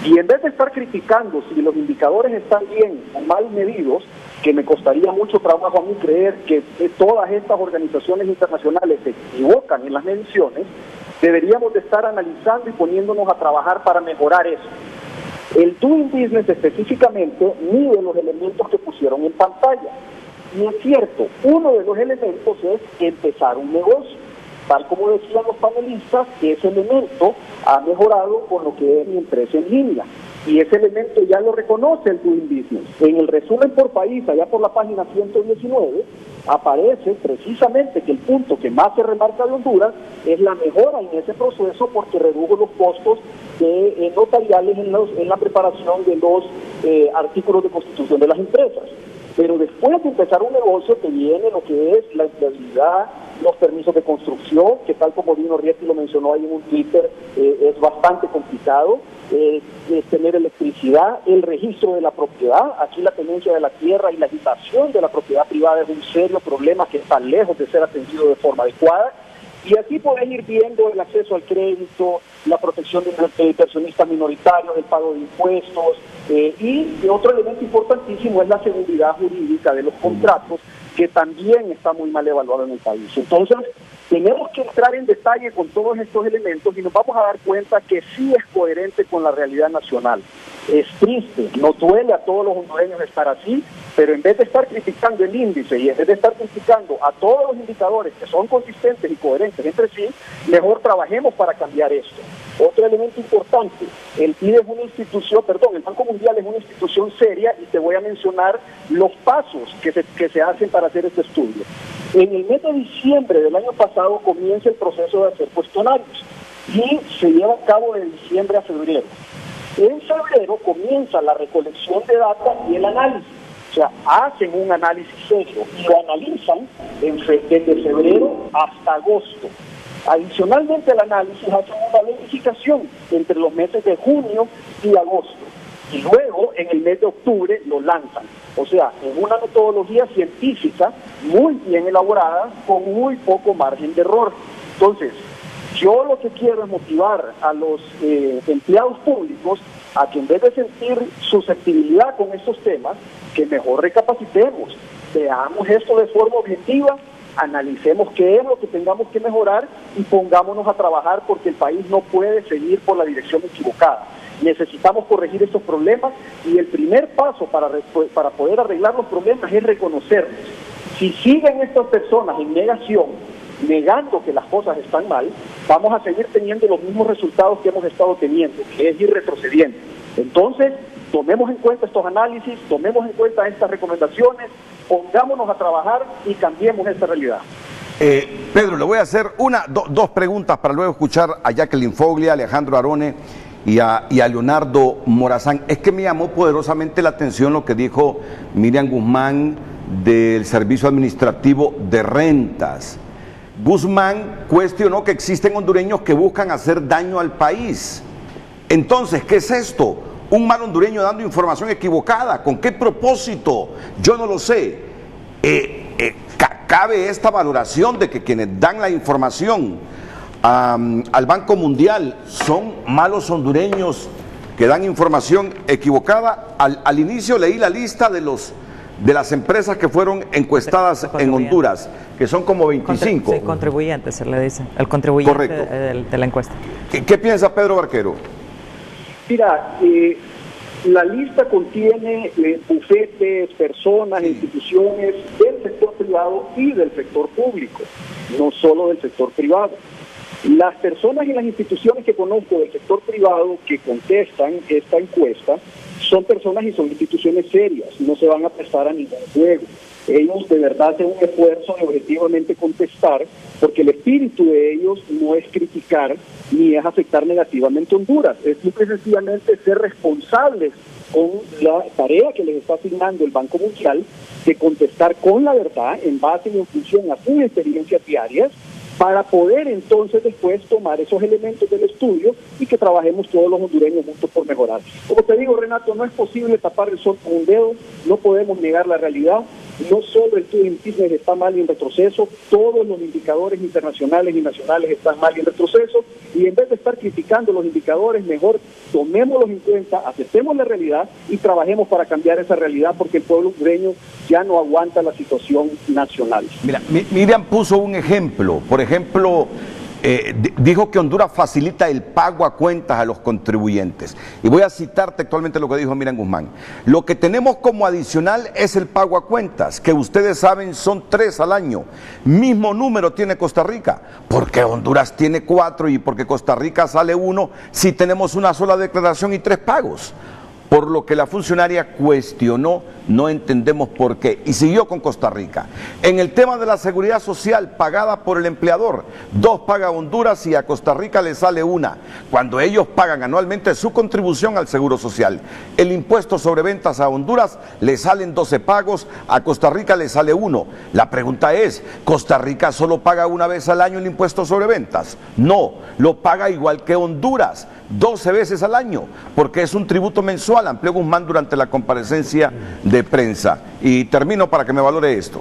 S8: Y en vez de estar criticando si los indicadores están bien o mal medidos, que me costaría mucho trabajo a mí creer que todas estas organizaciones internacionales se equivocan en las mediciones, deberíamos de estar analizando y poniéndonos a trabajar para mejorar eso. El Doing Business específicamente mide los elementos que pusieron en pantalla. Y es cierto, uno de los elementos es empezar un negocio. Tal como decían los panelistas, ese elemento ha mejorado con lo que es mi empresa en línea. Y ese elemento ya lo reconoce el Doing Business. En el resumen por país, allá por la página 119, aparece precisamente que el punto que más se remarca de Honduras es la mejora en ese proceso, porque redujo los costos notariales en la preparación de los artículos de constitución de las empresas. Pero después de empezar un negocio te viene lo que es la empleabilidad, los permisos de construcción, que tal como Dino Rieti lo mencionó ahí en un Twitter, es bastante complicado, tener electricidad, el registro de la propiedad. Aquí la tenencia de la tierra y la agitación de la propiedad privada es un serio problema que está lejos de ser atendido de forma adecuada. Y así podés ir viendo el acceso al crédito, la protección de inversionistas minoritarios, el pago de impuestos, y otro elemento importantísimo es la seguridad jurídica de los contratos, que también está muy mal evaluado en el país. Entonces, tenemos que entrar en detalle con todos estos elementos y nos vamos a dar cuenta que sí es coherente con la realidad nacional. Es triste, nos duele a todos los hondureños estar así, pero en vez de estar criticando el índice y en vez de estar criticando a todos los indicadores que son consistentes y coherentes entre sí, mejor trabajemos para cambiar esto. Otro elemento importante, el Banco Mundial es una institución seria, y te voy a mencionar los pasos que se hacen para hacer este estudio. En el mes de diciembre del año pasado comienza el proceso de hacer cuestionarios y se lleva a cabo de diciembre a febrero. En febrero comienza la recolección de data y el análisis. O sea, hacen un análisis serio y lo analizan desde febrero hasta agosto. Adicionalmente al análisis hacen una verificación entre los meses de junio y agosto. Y luego, en el mes de octubre, lo lanzan. O sea, en una metodología científica muy bien elaborada, con muy poco margen de error. Entonces, yo lo que quiero es motivar a los empleados públicos a que, en vez de sentir susceptibilidad con estos temas, que mejor recapacitemos, veamos esto de forma objetiva, analicemos qué es lo que tengamos que mejorar y pongámonos a trabajar, porque el país no puede seguir por la dirección equivocada. Necesitamos corregir estos problemas, y el primer paso para poder arreglar los problemas es reconocerlos. Si siguen estas personas en negación, negando que las cosas están mal, vamos a seguir teniendo los mismos resultados que hemos estado teniendo, que es ir retrocediendo. Entonces, tomemos en cuenta estos análisis, tomemos en cuenta estas recomendaciones, pongámonos a trabajar y cambiemos esta realidad.
S2: Pedro, le voy a hacer dos preguntas para luego escuchar a Jacqueline Foglia, a Alejandro Arone y a Leonardo Morazán. Es que me llamó poderosamente la atención lo que dijo Miriam Guzmán del Servicio Administrativo de Rentas. Guzmán cuestionó que existen hondureños que buscan hacer daño al país. Entonces, ¿qué es esto? Un mal hondureño dando información equivocada. ¿Con qué propósito? Yo no lo sé. Cabe esta valoración de que quienes dan la información al Banco Mundial. Son malos hondureños que dan información equivocada. Al inicio leí la lista de las empresas que fueron encuestadas en Honduras, que son como 25.
S4: Sí, contribuyentes se le dice, el contribuyente.
S2: Correcto.
S4: De la encuesta.
S2: ¿Qué piensa Pedro Barquero?
S8: Mira, la lista contiene bufetes, personas, instituciones del sector privado y del sector público, no solo del sector privado. Las personas y las instituciones que conozco del sector privado que contestan esta encuesta son personas y son instituciones serias, no se van a prestar a ningún juego. Ellos de verdad hacen un esfuerzo de objetivamente contestar, porque el espíritu de ellos no es criticar ni es afectar negativamente a Honduras, es simple y sencillamente ser responsables con la tarea que les está asignando el Banco Mundial de contestar con la verdad en base y en función a sus experiencias diarias, para poder entonces después tomar esos elementos del estudio y que trabajemos todos los hondureños juntos por mejorar. Como te digo, Renato, no es posible tapar el sol con un dedo, no podemos negar la realidad. No solo el Doing Business está mal y en retroceso, todos los indicadores internacionales y nacionales están mal y en retroceso, y en vez de estar criticando los indicadores, mejor tomémoslos en cuenta, aceptemos la realidad y trabajemos para cambiar esa realidad, porque el pueblo hondureño ya no aguanta la situación nacional.
S2: Mira, Miriam puso un ejemplo, por ejemplo, dijo que Honduras facilita el pago a cuentas a los contribuyentes. Y voy a citar textualmente lo que dijo Miriam Guzmán. Lo que tenemos como adicional es el pago a cuentas, que ustedes saben son 3 al año. Mismo número tiene Costa Rica. Porque Honduras tiene 4 y porque Costa Rica sale 1 si tenemos una sola declaración y 3 pagos. Por lo que la funcionaria cuestionó, no entendemos por qué, y siguió con Costa Rica. En el tema de la seguridad social pagada por el empleador, 2 paga a Honduras y a Costa Rica le sale 1, cuando ellos pagan anualmente su contribución al Seguro Social. El impuesto sobre ventas a Honduras le salen 12 pagos, a Costa Rica le sale 1. La pregunta es, ¿Costa Rica solo paga una vez al año el impuesto sobre ventas? No, lo paga igual que Honduras, 12 veces al año, porque es un tributo mensual, amplió Guzmán durante la comparecencia de prensa. Y termino para que me valore esto.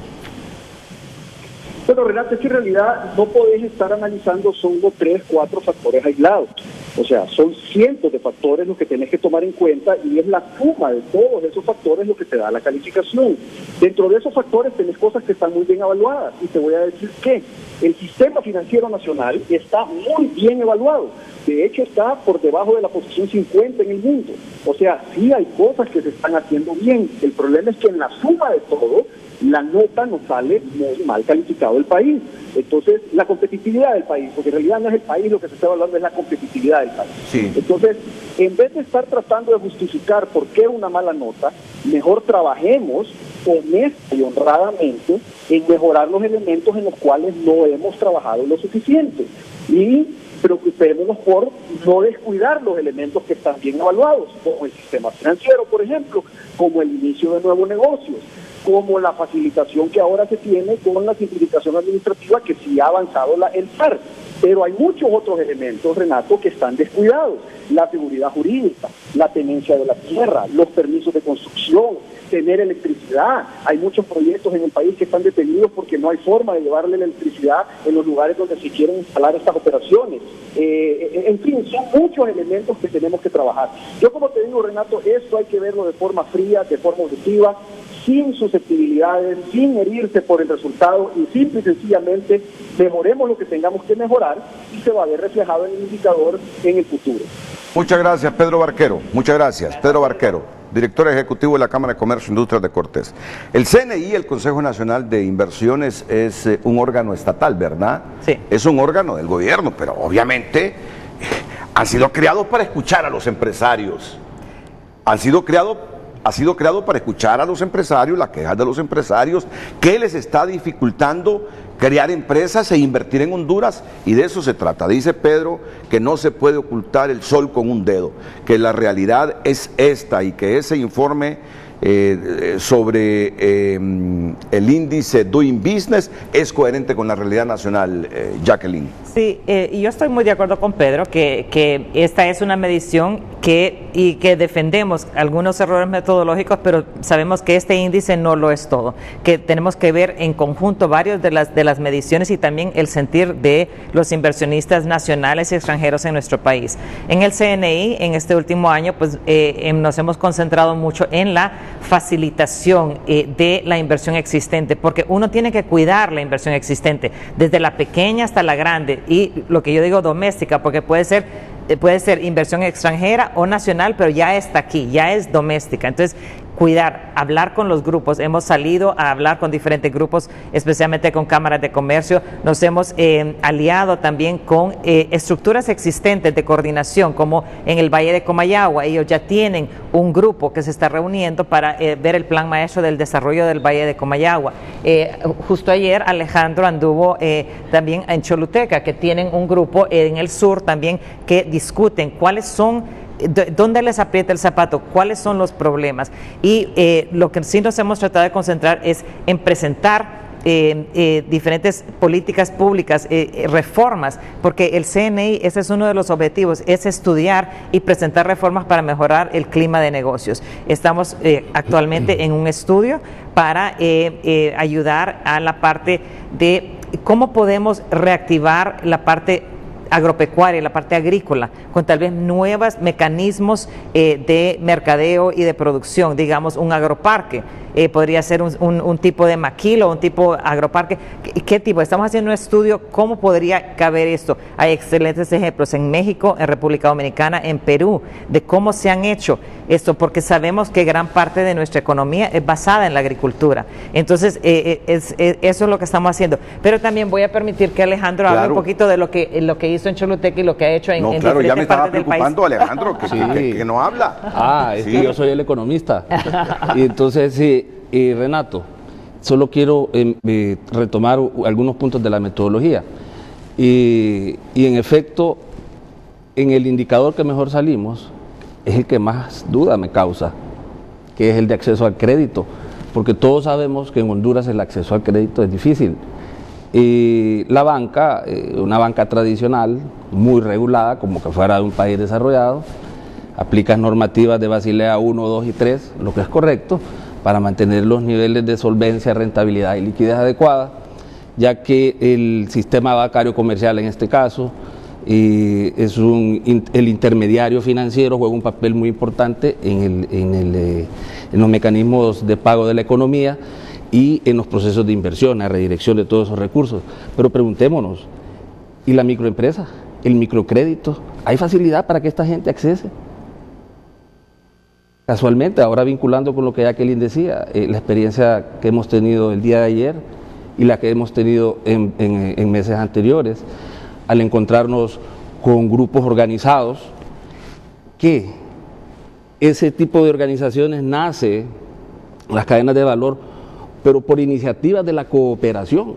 S8: Bueno, Renato, es que en realidad no podés estar analizando solo 3, 4 factores aislados. O sea, son cientos de factores los que tenés que tomar en cuenta y es la suma de todos esos factores lo que te da la calificación. Dentro de esos factores tenés cosas que están muy bien evaluadas y te voy a decir que el sistema financiero nacional está muy bien evaluado. De hecho, está por debajo de la posición 50 en el mundo. O sea, sí hay cosas que se están haciendo bien. El problema es que en la suma de todo, la nota nos sale muy mal calificado el país. Entonces, la competitividad del país, porque en realidad no es el país lo que se está evaluando, es la competitividad del país.
S2: Sí.
S8: Entonces, en vez de estar tratando de justificar por qué una mala nota, mejor trabajemos honesta y honradamente en mejorar los elementos en los cuales no hemos trabajado lo suficiente. Y preocupémonos por no descuidar los elementos que están bien evaluados, como el sistema financiero, por ejemplo, como el inicio de nuevos negocios, como la facilitación que ahora se tiene con la simplificación administrativa que sí ha avanzado el SAR. Pero hay muchos otros elementos, Renato, que están descuidados. La seguridad jurídica, la tenencia de la tierra, los permisos de construcción, tener electricidad. Hay muchos proyectos en el país que están detenidos porque no hay forma de llevarle la electricidad en los lugares donde se quieren instalar estas operaciones. En fin, son muchos elementos que tenemos que trabajar. Yo, como te digo, Renato, esto hay que verlo de forma fría, de forma objetiva, sin susceptibilidades, sin herirse por el resultado y simple y sencillamente mejoremos lo que tengamos que mejorar y se va a ver reflejado en el indicador en el futuro.
S2: Muchas gracias, Pedro Barquero. Muchas gracias, Pedro Barquero, director ejecutivo de la Cámara de Comercio e Industrias de Cortés. El CNI, el Consejo Nacional de Inversiones, es un órgano estatal, ¿verdad?
S4: Sí.
S2: Es un órgano del gobierno, pero obviamente han sido creados para escuchar a los empresarios. Ha sido creado para escuchar a los empresarios, las quejas de los empresarios, qué les está dificultando crear empresas e invertir en Honduras, y de eso se trata. Dice Pedro que no se puede ocultar el sol con un dedo, que la realidad es esta y que ese informe sobre el índice Doing Business es coherente con la realidad nacional, Jacqueline.
S4: Sí, y yo estoy muy de acuerdo con Pedro que esta es una medición que defendemos algunos errores metodológicos, pero sabemos que este índice no lo es todo, que tenemos que ver en conjunto varios de las mediciones y también el sentir de los inversionistas nacionales y extranjeros en nuestro país. En el CNI, en este último año, pues nos hemos concentrado mucho en la facilitación de la inversión existente, porque uno tiene que cuidar la inversión existente, desde la pequeña hasta la grande, y lo que yo digo doméstica, porque puede ser inversión extranjera o nacional, pero ya está aquí, ya es doméstica. Entonces, cuidar, hablar con los grupos. Hemos salido a hablar con diferentes grupos, especialmente con cámaras de comercio. Nos hemos aliado también con estructuras existentes de coordinación, como en el Valle de Comayagua. Ellos ya tienen un grupo que se está reuniendo para ver el plan maestro del desarrollo del Valle de Comayagua. Justo ayer Alejandro anduvo también en Choluteca, que tienen un grupo en el sur también que discuten cuáles son, dónde les aprieta el zapato, cuáles son los problemas. Y lo que sí nos hemos tratado de concentrar es en presentar diferentes políticas públicas, reformas, porque el CNI, ese es uno de los objetivos, es estudiar y presentar reformas para mejorar el clima de negocios. Estamos actualmente en un estudio para ayudar a la parte de cómo podemos reactivar la parte agropecuaria, la parte agrícola, con tal vez nuevos mecanismos de mercadeo y de producción, digamos un agroparque, podría ser un tipo de maquilo, un tipo agroparque. ¿Qué tipo? Estamos haciendo un estudio, ¿cómo podría caber esto? Hay excelentes ejemplos en México, en República Dominicana, en Perú, de cómo se han hecho esto, porque sabemos que gran parte de nuestra economía es basada en la agricultura. Entonces, eso es lo que estamos haciendo. Pero también voy a permitir que Alejandro hable un poquito de lo que hizo en Choluteca y lo que ha hecho en
S2: ya
S4: diferentes
S2: me
S4: partes del país.
S2: estaba preocupando, Alejandro, que no habla.
S5: Es que yo soy el economista. Y entonces, Renato, solo quiero retomar algunos puntos de la metodología. Y en efecto, en el indicador que mejor salimos, es el que más duda me causa, que es el de acceso al crédito, porque todos sabemos que en Honduras el acceso al crédito es difícil. Y la banca, una banca tradicional, muy regulada, como que fuera de un país desarrollado, aplica normativas de Basilea 1, 2 y 3, lo que es correcto, para mantener los niveles de solvencia, rentabilidad y liquidez adecuada, ya que el sistema bancario comercial en este caso es el intermediario financiero, juega un papel muy importante en los mecanismos de pago de la economía y en los procesos de inversión, la redirección de todos esos recursos. Pero preguntémonos, ¿y la microempresa? ¿El microcrédito? ¿Hay facilidad para que esta gente accese? Casualmente, ahora vinculando con lo que Jacqueline decía, la experiencia que hemos tenido el día de ayer y la que hemos tenido en meses anteriores, al encontrarnos con grupos organizados, que ese tipo de organizaciones nace, las cadenas de valor, pero por iniciativas de la cooperación,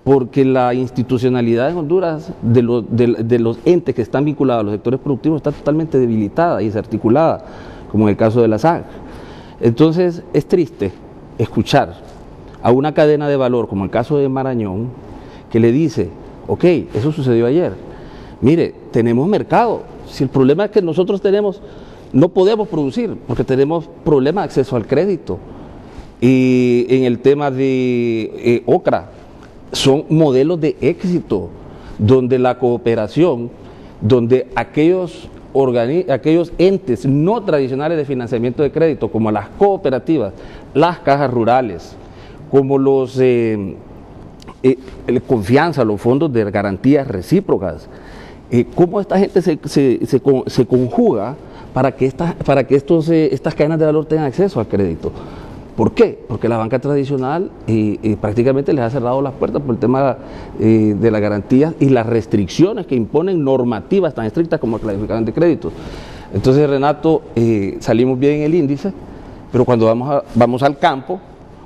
S5: porque la institucionalidad en Honduras de los entes que están vinculados a los sectores productivos está totalmente debilitada y desarticulada, como en el caso de la SAG. Entonces es triste escuchar a una cadena de valor, como el caso de Marañón, que le dice, ok, eso sucedió ayer, mire, tenemos mercado, si el problema es que nosotros no podemos producir, porque tenemos problemas de acceso al crédito, y en el tema de OCRA, son modelos de éxito, donde la cooperación, donde aquellos entes no tradicionales de financiamiento de crédito, como las cooperativas, las cajas rurales, como los confianza, los fondos de garantías recíprocas, cómo esta gente se conjuga para que estas cadenas de valor tengan acceso al crédito. ¿Por qué? Porque la banca tradicional prácticamente les ha cerrado las puertas por el tema de las garantías y las restricciones que imponen normativas tan estrictas como la clasificación de créditos. Entonces, Renato, salimos bien en el índice, pero cuando vamos al campo,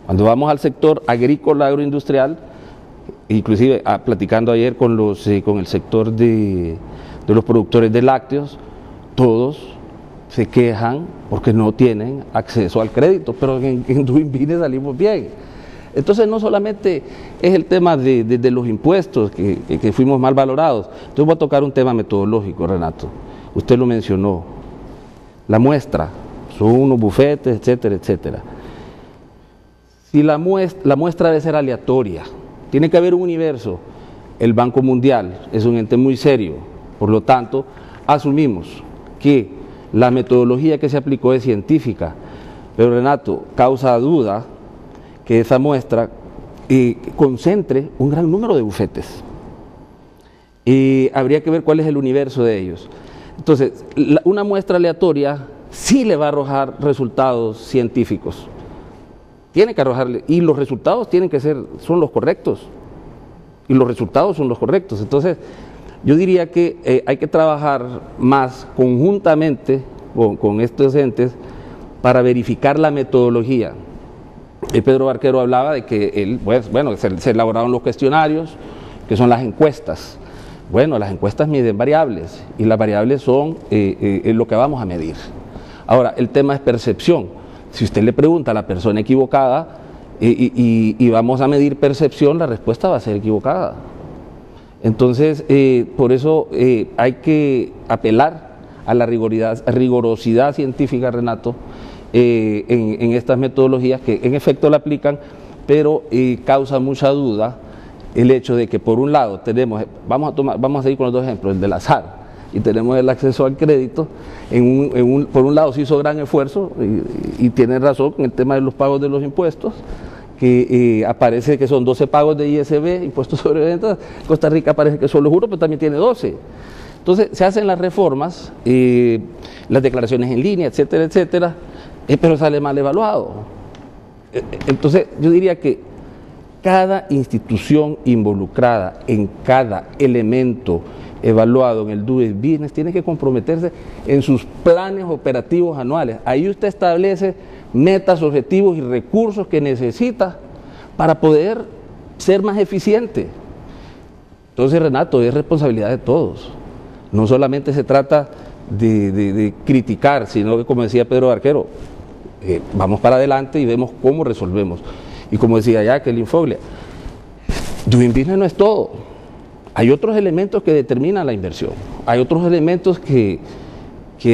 S5: cuando vamos al sector agrícola, agroindustrial, inclusive platicando ayer con el sector de los productores de lácteos, todos se quejan porque no tienen acceso al crédito, pero en Doing Business salimos bien. Entonces no solamente es el tema de los impuestos que fuimos mal valorados. Entonces voy a tocar un tema metodológico, Renato. Usted lo mencionó, la muestra, son unos bufetes, etcétera, etcétera. Si la muestra debe ser aleatoria, tiene que haber un universo. El Banco Mundial es un ente muy serio, por lo tanto, asumimos que la metodología que se aplicó es científica, pero Renato, causa duda que esa muestra concentre un gran número de bufetes. Habría que ver cuál es el universo de ellos. Entonces, una muestra aleatoria sí le va a arrojar resultados científicos. Tiene que arrojarle, y los resultados son los correctos. Y los resultados son los correctos. Entonces, yo diría que hay que trabajar más conjuntamente con estos entes para verificar la metodología. Pedro Barquero hablaba de que se elaboraron los cuestionarios, que son las encuestas. Bueno, las encuestas miden variables, y las variables son lo que vamos a medir. Ahora, el tema es percepción. Si usted le pregunta a la persona equivocada y vamos a medir percepción, la respuesta va a ser equivocada. Entonces, por eso hay que apelar a la rigurosidad científica, Renato, en estas metodologías que en efecto la aplican, pero causa mucha duda el hecho de que por un lado vamos a seguir con los dos ejemplos, el del azar, y tenemos el acceso al crédito. Por un lado se hizo gran esfuerzo, y tiene razón en el tema de los pagos de los impuestos, que aparece que son 12 pagos de ISB, impuestos sobre ventas. Costa Rica parece que solo juro, pero también tiene 12. Entonces se hacen las reformas, las declaraciones en línea, etcétera, etcétera, pero sale mal evaluado. Entonces yo diría que cada institución involucrada en cada elemento evaluado en el Doing Business tiene que comprometerse en sus planes operativos anuales. Ahí usted establece metas, objetivos y recursos que necesita para poder ser más eficiente. Entonces, Renato, es responsabilidad de todos. No solamente se trata de criticar, sino que, como decía Pedro Barquero, vamos para adelante y vemos cómo resolvemos. Y como decía Jacqueline Foglia, Doing Business no es todo. Hay otros elementos que determinan la inversión, hay otros elementos que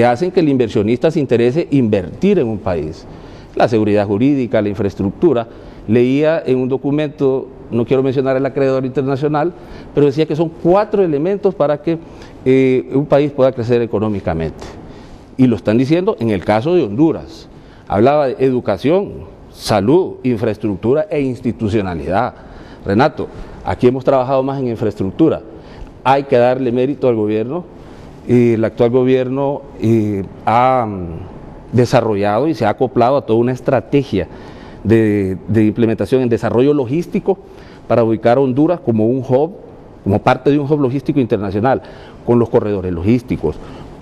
S5: hacen que el inversionista se interese invertir en un país. La seguridad jurídica, la infraestructura. Leía en un documento, no quiero mencionar el acreedor internacional, pero decía que son 4 elementos para que un país pueda crecer económicamente. Y lo están diciendo en el caso de Honduras. Hablaba de educación, salud, infraestructura e institucionalidad. Renato, aquí hemos trabajado más en infraestructura. Hay que darle mérito al gobierno. El actual gobierno ha desarrollado y se ha acoplado a toda una estrategia de implementación en desarrollo logístico para ubicar a Honduras como un hub, como parte de un hub logístico internacional, con los corredores logísticos,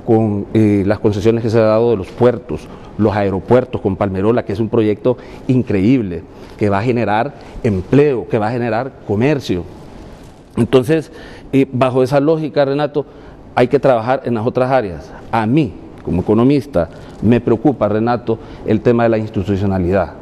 S5: con las concesiones que se han dado de los puertos, los aeropuertos, con Palmerola, que es un proyecto increíble, que va a generar empleo, que va a generar comercio. Entonces, bajo esa lógica, Renato, hay que trabajar en las otras áreas. A mí, como economista, me preocupa, Renato, el tema de la institucionalidad.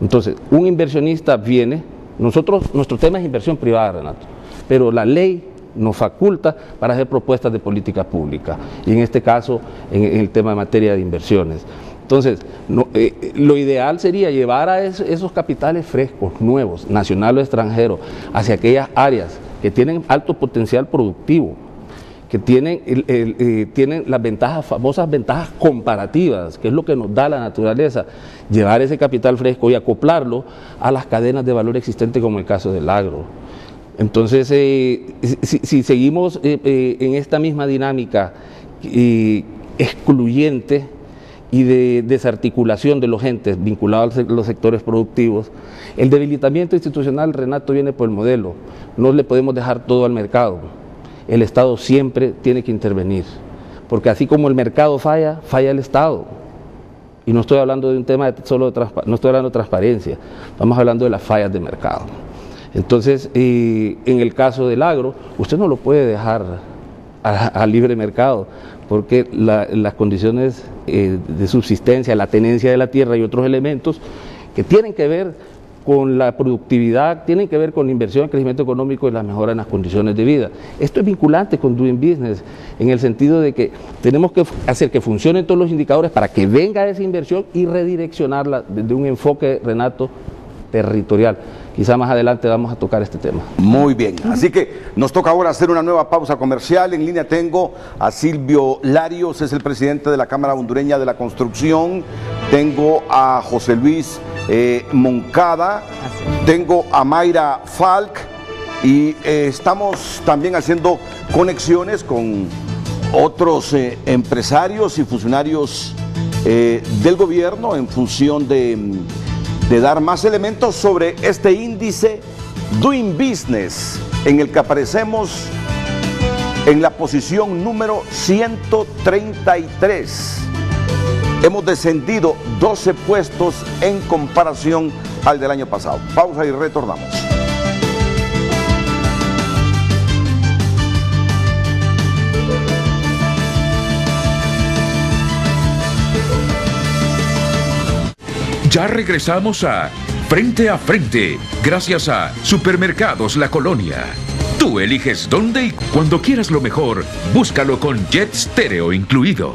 S5: Entonces, un inversionista viene, nuestro tema es inversión privada, Renato, pero la ley nos faculta para hacer propuestas de política pública, y en este caso, en el tema de materia de inversiones. Entonces, lo ideal sería llevar a esos capitales frescos, nuevos, nacional o extranjero, hacia aquellas áreas que tienen alto potencial productivo, que tienen las famosas ventajas comparativas, que es lo que nos da la naturaleza, llevar ese capital fresco y acoplarlo a las cadenas de valor existentes, como el caso del agro. Entonces, si seguimos en esta misma dinámica excluyente y de desarticulación de los entes vinculados a los sectores productivos, el debilitamiento institucional, Renato, viene por el modelo. No le podemos dejar todo al mercado. El Estado siempre tiene que intervenir, porque así como el mercado falla, falla el Estado. Y no estoy hablando de un tema no estoy hablando de transparencia, estamos hablando de las fallas de mercado. Entonces, en el caso del agro, usted no lo puede dejar a libre mercado, porque las condiciones de subsistencia, la tenencia de la tierra y otros elementos que tienen que ver con la productividad, tienen que ver con la inversión, el crecimiento económico y la mejora en las condiciones de vida. Esto es vinculante con Doing Business, en el sentido de que tenemos que hacer que funcionen todos los indicadores para que venga esa inversión y redireccionarla desde un enfoque, Renato, territorial. Quizá más adelante vamos a tocar este tema.
S2: Muy bien, así que nos toca ahora hacer una nueva pausa comercial. En línea tengo a Silvio Larios, es el presidente de la Cámara Hondureña de la Construcción. Tengo a José Luis Moncada, tengo a Mayra Falk y estamos también haciendo conexiones con otros empresarios y funcionarios del gobierno en función de dar más elementos sobre este índice Doing Business, en el que aparecemos en la posición número 133. Hemos descendido 12 puestos en comparación al del año pasado. Pausa y retornamos.
S1: Ya regresamos a Frente, gracias a Supermercados La Colonia. Tú eliges dónde y cuando quieras lo mejor, búscalo con Jet Stereo incluido.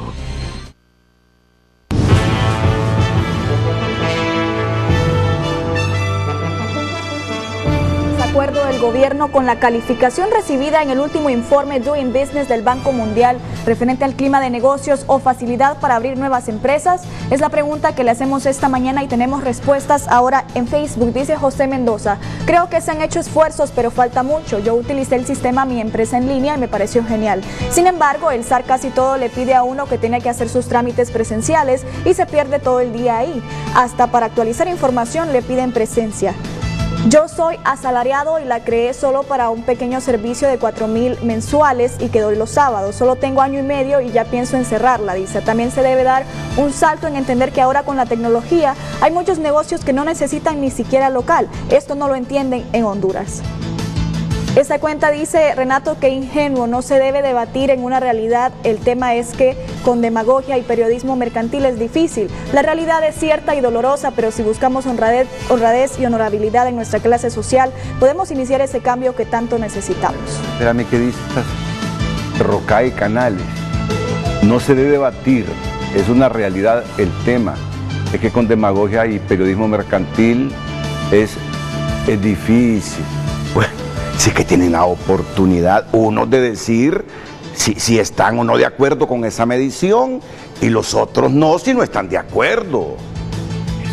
S3: Acuerdo del gobierno con la calificación recibida en el último informe Doing Business del Banco Mundial referente al clima de negocios o facilidad para abrir nuevas empresas? Es la pregunta que le hacemos esta mañana y tenemos respuestas ahora en Facebook. Dice José Mendoza: creo que se han hecho esfuerzos, pero falta mucho. Yo utilicé el sistema Mi Empresa en línea y me pareció genial. Sin embargo, el SAR casi todo le pide a uno que tiene que hacer sus trámites presenciales y se pierde todo el día ahí. Hasta para actualizar información le piden presencia. Yo soy asalariado y la creé solo para un pequeño servicio de 4,000 mensuales y que doy los sábados. Solo tengo año y medio y ya pienso en cerrarla, dice. También se debe dar un salto en entender que ahora con la tecnología hay muchos negocios que no necesitan ni siquiera local. Esto no lo entienden en Honduras. Esta cuenta dice: Renato, qué ingenuo, no se debe debatir en una realidad. El tema es que con demagogia y periodismo mercantil es difícil. La realidad es cierta y dolorosa, pero si buscamos honradez y honorabilidad en nuestra clase social, podemos iniciar ese cambio que tanto necesitamos.
S2: Espérame, ¿qué dices? Rocay Canales. No se debe debatir, es una realidad el tema. Es que con demagogia y periodismo mercantil es difícil. Bueno, sí que tienen la oportunidad unos de decir si están o no de acuerdo con esa medición y los otros no, si no están de acuerdo.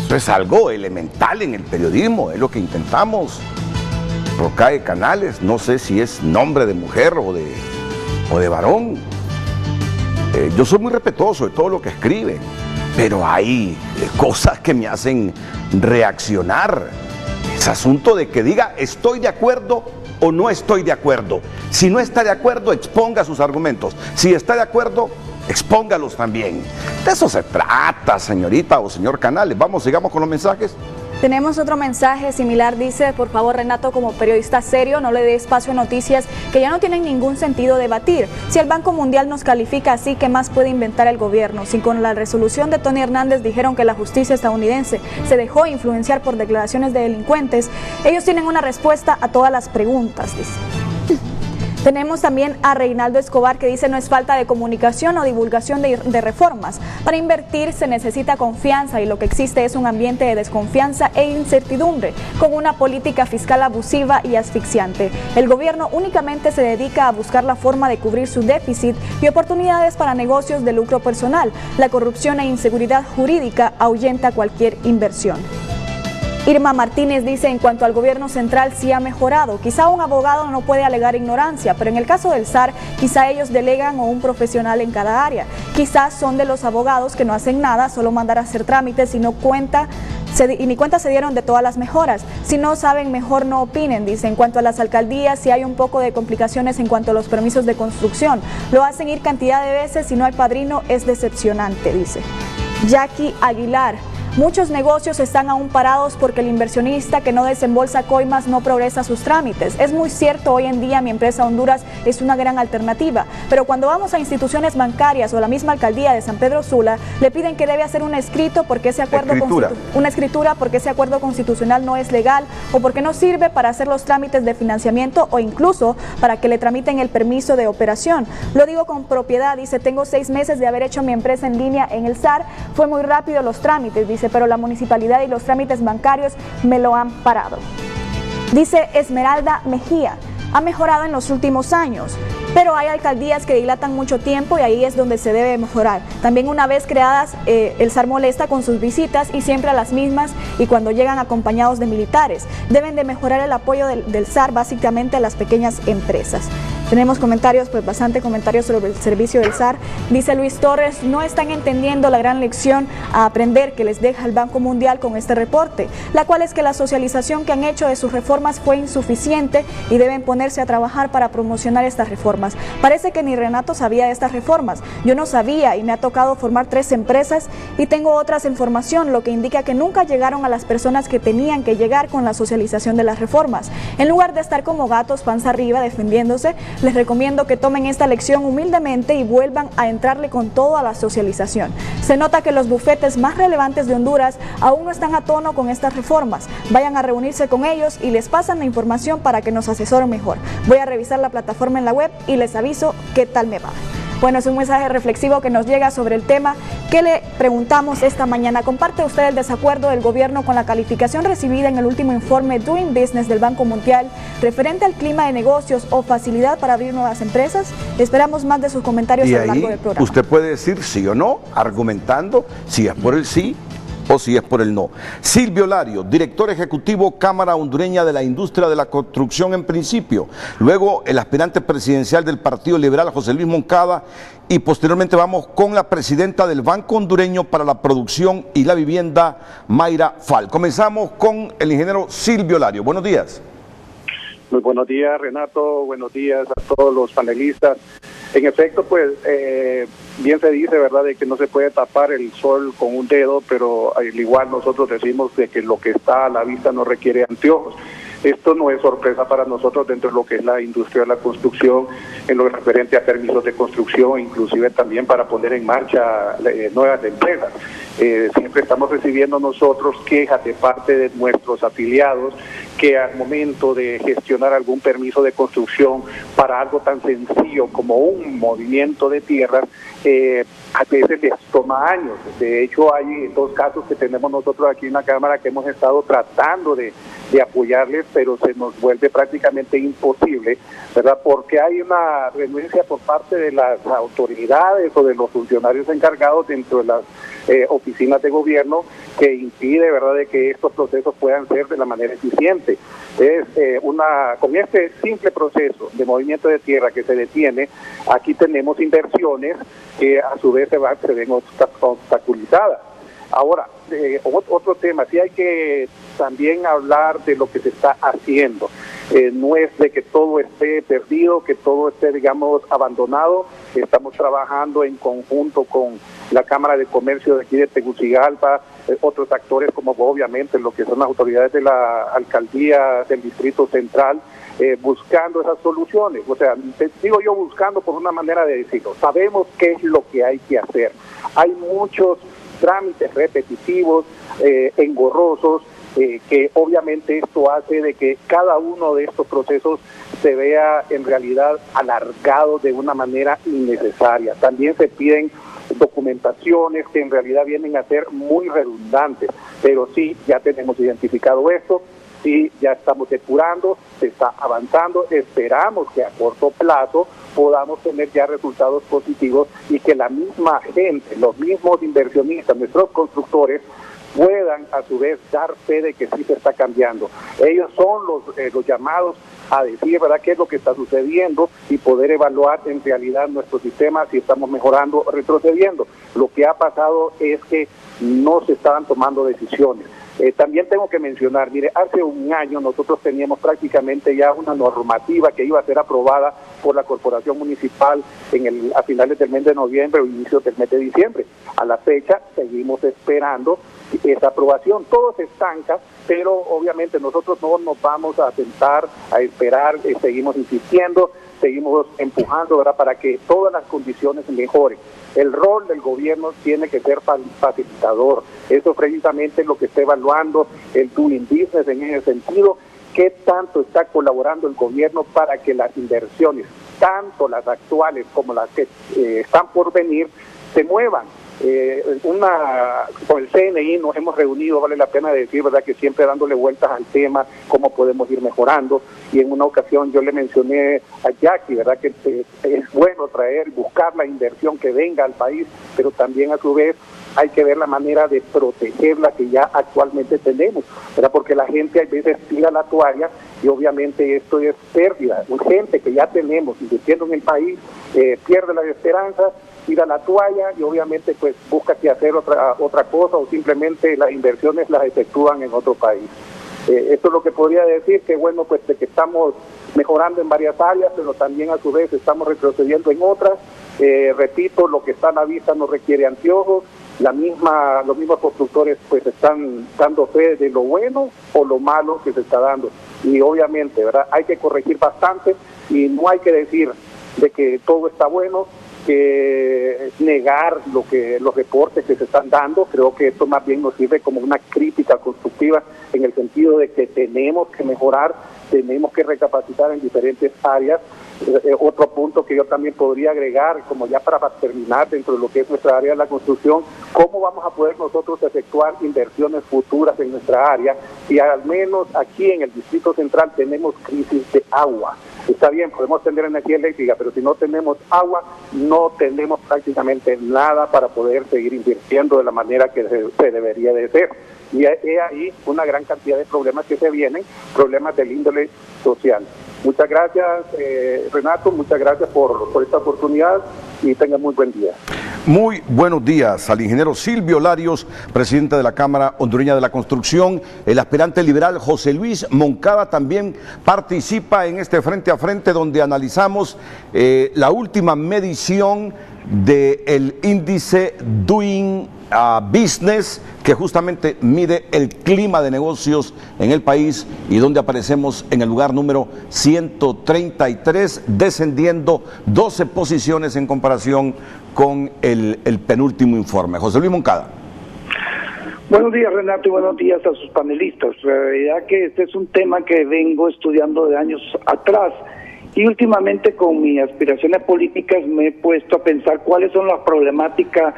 S2: Eso es algo elemental en el periodismo, es lo que intentamos. Rocay Canales, no sé si es nombre de mujer o de varón. Yo soy muy respetuoso de todo lo que escriben, pero hay cosas que me hacen reaccionar. Ese asunto de que diga estoy de acuerdo o no estoy de acuerdo. Si no está de acuerdo, exponga sus argumentos. Si está de acuerdo, expóngalos también. De eso se trata, señorita o señor Canales. Vamos, sigamos con los mensajes.
S3: Tenemos otro mensaje similar, dice: por favor, Renato, como periodista serio, no le dé espacio a noticias que ya no tienen ningún sentido debatir. Si el Banco Mundial nos califica así, ¿qué más puede inventar el gobierno? Si con la resolución de Tony Hernández dijeron que la justicia estadounidense se dejó influenciar por declaraciones de delincuentes, ellos tienen una respuesta a todas las preguntas, dice. Tenemos también a Reinaldo Escobar, que dice: no es falta de comunicación o divulgación de reformas. Para invertir se necesita confianza y lo que existe es un ambiente de desconfianza e incertidumbre, con una política fiscal abusiva y asfixiante. El gobierno únicamente se dedica a buscar la forma de cubrir su déficit y oportunidades para negocios de lucro personal. La corrupción e inseguridad jurídica ahuyenta cualquier inversión. Irma Martínez dice: en cuanto al gobierno central sí ha mejorado, quizá un abogado no puede alegar ignorancia, pero en el caso del SAR quizá ellos delegan o un profesional en cada área, quizás son de los abogados que no hacen nada, solo mandar a hacer trámites y ni cuenta se dieron de todas las mejoras. Si no saben, mejor no opinen, dice. En cuanto a las alcaldías, sí hay un poco de complicaciones en cuanto a los permisos de construcción, lo hacen ir cantidad de veces, si no hay padrino es decepcionante, dice. Jackie Aguilar: Muchos negocios están aún parados porque el inversionista que no desembolsa coimas no progresa sus trámites. Es muy cierto, hoy en día mi empresa Honduras es una gran alternativa, pero cuando vamos a instituciones bancarias o a la misma alcaldía de San Pedro Sula, le piden que debe hacer un escrito porque ese acuerdo porque ese acuerdo constitucional no es legal o porque no sirve para hacer los trámites de financiamiento o incluso para que le tramiten el permiso de operación. Lo digo con propiedad, dice, tengo 6 meses de haber hecho mi empresa en línea en el SAR, fue muy rápido los trámites, dice, pero la municipalidad y los trámites bancarios me lo han parado. Dice Esmeralda Mejía, ha mejorado en los últimos años, pero hay alcaldías que dilatan mucho tiempo y ahí es donde se debe mejorar. También una vez creadas, el SAR molesta con sus visitas y siempre a las mismas y cuando llegan acompañados de militares. Deben de mejorar el apoyo del SAR básicamente a las pequeñas empresas. Tenemos comentarios, pues bastante comentarios sobre el servicio del SAR. Dice Luis Torres, no están entendiendo la gran lección a aprender que les deja el Banco Mundial con este reporte, la cual es que la socialización que han hecho de sus reformas fue insuficiente y deben ponerse a trabajar para promocionar estas reformas. Parece que ni Renato sabía de estas reformas. Yo no sabía y me ha tocado formar 3 empresas y tengo otras en formación, lo que indica que nunca llegaron a las personas que tenían que llegar con la socialización de las reformas. En lugar de estar como gatos panza arriba defendiéndose, les recomiendo que tomen esta lección humildemente y vuelvan a entrarle con todo a la socialización. Se nota que los bufetes más relevantes de Honduras aún no están a tono con estas reformas. Vayan a reunirse con ellos y les pasan la información para que nos asesoren mejor. Voy a revisar la plataforma en la web y les aviso qué tal me va. Bueno, es un mensaje reflexivo que nos llega sobre el tema que le preguntamos esta mañana. ¿Comparte usted el desacuerdo del gobierno con la calificación recibida en el último informe Doing Business del Banco Mundial referente al clima de negocios o facilidad para abrir nuevas empresas? Esperamos más de sus comentarios a lo largo del programa.
S2: Usted puede decir sí o no, argumentando si es por el sí o si es por el no. Silvio Lario, director ejecutivo Cámara Hondureña de la Industria de la Construcción en principio, luego el aspirante presidencial del Partido Liberal José Luis Moncada y posteriormente vamos con la presidenta del Banco Hondureño para la Producción y la Vivienda, Mayra Fal. Comenzamos con el ingeniero Silvio Lario. Buenos días.
S9: Muy buenos días, Renato, buenos días a todos los panelistas. En efecto, pues bien se dice, ¿verdad?, de que no se puede tapar el sol con un dedo, pero al igual nosotros decimos de que lo que está a la vista no requiere anteojos. Esto no es sorpresa para nosotros dentro de lo que es la industria de la construcción, en lo referente a permisos de construcción, inclusive también para poner en marcha nuevas empresas. Siempre estamos recibiendo nosotros quejas de parte de nuestros afiliados que al momento de gestionar algún permiso de construcción para algo tan sencillo como un movimiento de tierras, a veces les toma años. De hecho, hay 2 casos que tenemos nosotros aquí en la Cámara que hemos estado tratando de apoyarles, pero se nos vuelve prácticamente imposible, ¿verdad? Porque hay una renuencia por parte de las autoridades o de los funcionarios encargados dentro de las oficinas de gobierno que impide, ¿verdad?, de que estos procesos puedan ser de la manera eficiente. Con este simple proceso de movimiento de tierra que se detiene, aquí tenemos inversiones que a su vez se ven obstaculizadas. Ahora, otro tema, sí hay que también hablar de lo que se está haciendo. No es de que todo esté perdido, que todo esté, digamos, abandonado. Estamos trabajando en conjunto con la Cámara de Comercio de aquí de Tegucigalpa, otros actores como obviamente lo que son las autoridades de la alcaldía del Distrito Central, buscando esas soluciones. O sea, digo yo buscando por una manera de decirlo. Sabemos qué es lo que hay que hacer. Hay muchos trámites repetitivos, engorrosos, que obviamente esto hace de que cada uno de estos procesos se vea en realidad alargado de una manera innecesaria. También se piden documentaciones que en realidad vienen a ser muy redundantes, pero sí, ya tenemos identificado esto, sí, ya estamos depurando, se está avanzando, esperamos que a corto plazo podamos tener ya resultados positivos y que la misma gente, los mismos inversionistas, nuestros constructores, puedan a su vez dar fe de que sí se está cambiando. Ellos son los llamados a decir, ¿verdad?, qué es lo que está sucediendo y poder evaluar en realidad nuestro sistema, si estamos mejorando o retrocediendo. Lo que ha pasado es que no se estaban tomando decisiones. También tengo que mencionar, mire, hace un año nosotros teníamos prácticamente ya una normativa que iba a ser aprobada por la Corporación Municipal a finales del mes de noviembre o inicios del mes de diciembre. A la fecha seguimos esperando esa aprobación. Todo se estanca, pero obviamente nosotros no nos vamos a sentar a esperar, seguimos insistiendo, seguimos empujando, ¿verdad?, para que todas las condiciones mejoren. El rol del gobierno tiene que ser facilitador. Eso precisamente es lo que está evaluando el Doing Business en ese sentido. ¿Qué tanto está colaborando el gobierno para que las inversiones, tanto las actuales como las que están por venir, se muevan? Con el CNI nos hemos reunido, vale la pena decir, verdad, que siempre dándole vueltas al tema, cómo podemos ir mejorando, y en una ocasión yo le mencioné a Jackie, verdad, que es bueno traer, buscar la inversión que venga al país, pero también a su vez hay que ver la manera de proteger la que ya actualmente tenemos, ¿verdad? Porque la gente a veces tira la toalla y obviamente esto es pérdida. Gente que ya tenemos invirtiendo en el país pierde la esperanza, tira la toalla y obviamente pues busca que hacer otra cosa, o simplemente las inversiones las efectúan en otro país. Esto es lo que podría decir, que bueno, pues de que estamos mejorando en varias áreas, pero también a su vez estamos retrocediendo en otras. Repito, lo que está a la vista no requiere anteojos. Los mismos constructores pues están dando fe de lo bueno o lo malo que se está dando, y obviamente, ¿verdad?, hay que corregir bastante, y no hay que decir de que todo está bueno, que negar los reportes que se están dando. Creo que esto más bien nos sirve como una crítica constructiva, en el sentido de que tenemos que mejorar, tenemos que recapacitar en diferentes áreas. Otro punto que yo también podría agregar, como ya para terminar dentro de lo que es nuestra área de la construcción, cómo vamos a poder nosotros efectuar inversiones futuras en nuestra área, y al menos aquí en el Distrito Central tenemos crisis de agua. Está bien, podemos tener energía eléctrica, pero si no tenemos agua, no tenemos prácticamente nada para poder seguir invirtiendo de la manera que se debería de ser. Y hay ahí una gran cantidad de problemas que se vienen, problemas del índole social. Muchas gracias, Renato, muchas gracias por esta oportunidad, y tengan muy buen día.
S2: Muy buenos días al ingeniero Silvio Larios, presidente de la Cámara Hondureña de la Construcción. El aspirante liberal José Luis Moncada también participa en este frente a frente, donde analizamos la última medición del índice Doing Business, que justamente mide el clima de negocios en el país, y donde aparecemos en el lugar número 133, descendiendo 12 posiciones en comparación con el penúltimo informe. José Luis Moncada.
S10: Buenos días, Renato, y buenos días a sus panelistas. La realidad que este es un tema que vengo estudiando de años atrás, y últimamente con mis aspiraciones políticas me he puesto a pensar cuáles son las problemáticas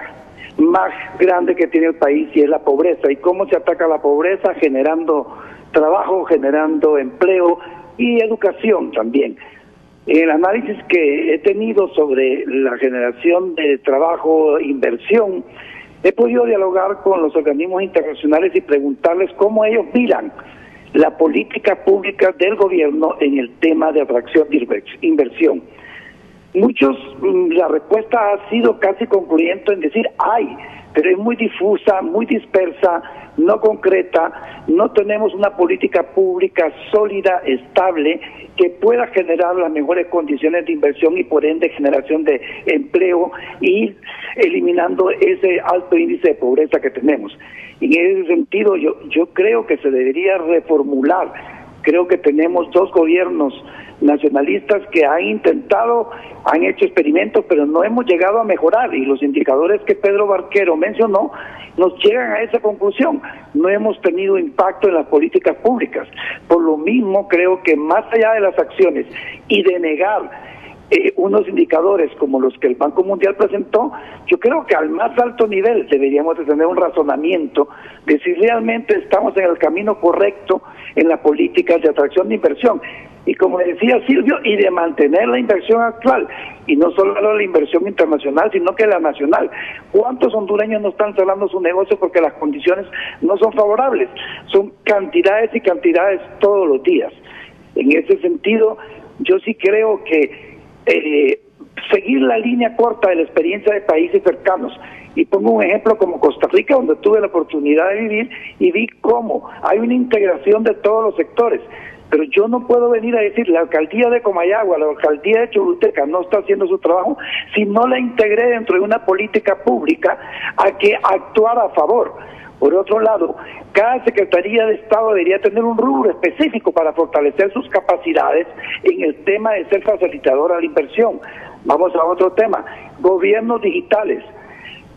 S10: más grande que tiene el país, y es la pobreza, y cómo se ataca la pobreza generando trabajo, generando empleo y educación también. En el análisis que he tenido sobre la generación de trabajo, inversión, he podido dialogar con los organismos internacionales y preguntarles cómo ellos miran la política pública del gobierno en el tema de atracción de inversión. Muchos, la respuesta ha sido casi concluyente en decir hay, pero es muy difusa, muy dispersa, no concreta. No tenemos una política pública sólida, estable, que pueda generar las mejores condiciones de inversión y por ende generación de empleo, y eliminando ese alto índice de pobreza que tenemos. En ese sentido, yo creo que se debería reformular. Creo que tenemos dos gobiernos nacionalistas que han intentado, han hecho experimentos, pero no hemos llegado a mejorar, y los indicadores que Pedro Barquero mencionó nos llegan a esa conclusión. No hemos tenido impacto en las políticas públicas. Por lo mismo, creo que más allá de las acciones y de negar unos indicadores como los que el Banco Mundial presentó, yo creo que al más alto nivel deberíamos de tener un razonamiento de si realmente estamos en el camino correcto en las políticas de atracción de inversión. Y como decía Silvio, y de mantener la inversión actual, y no solo la inversión internacional, sino que la nacional. ¿Cuántos hondureños no están cerrando su negocio porque las condiciones no son favorables? Son cantidades y cantidades todos los días. En ese sentido, yo sí creo que seguir la línea corta de la experiencia de países cercanos Y pongo un ejemplo como Costa Rica, donde tuve la oportunidad de vivir y vi cómo hay una integración de todos los sectores. Pero yo no puedo venir a decir la alcaldía de Comayagua, la alcaldía de Choluteca no está haciendo su trabajo si no la integré dentro de una política pública a que actuara a favor. Por otro lado, cada Secretaría de Estado debería tener un rubro específico para fortalecer sus capacidades en el tema de ser facilitadora de la inversión. Vamos a otro tema, gobiernos digitales.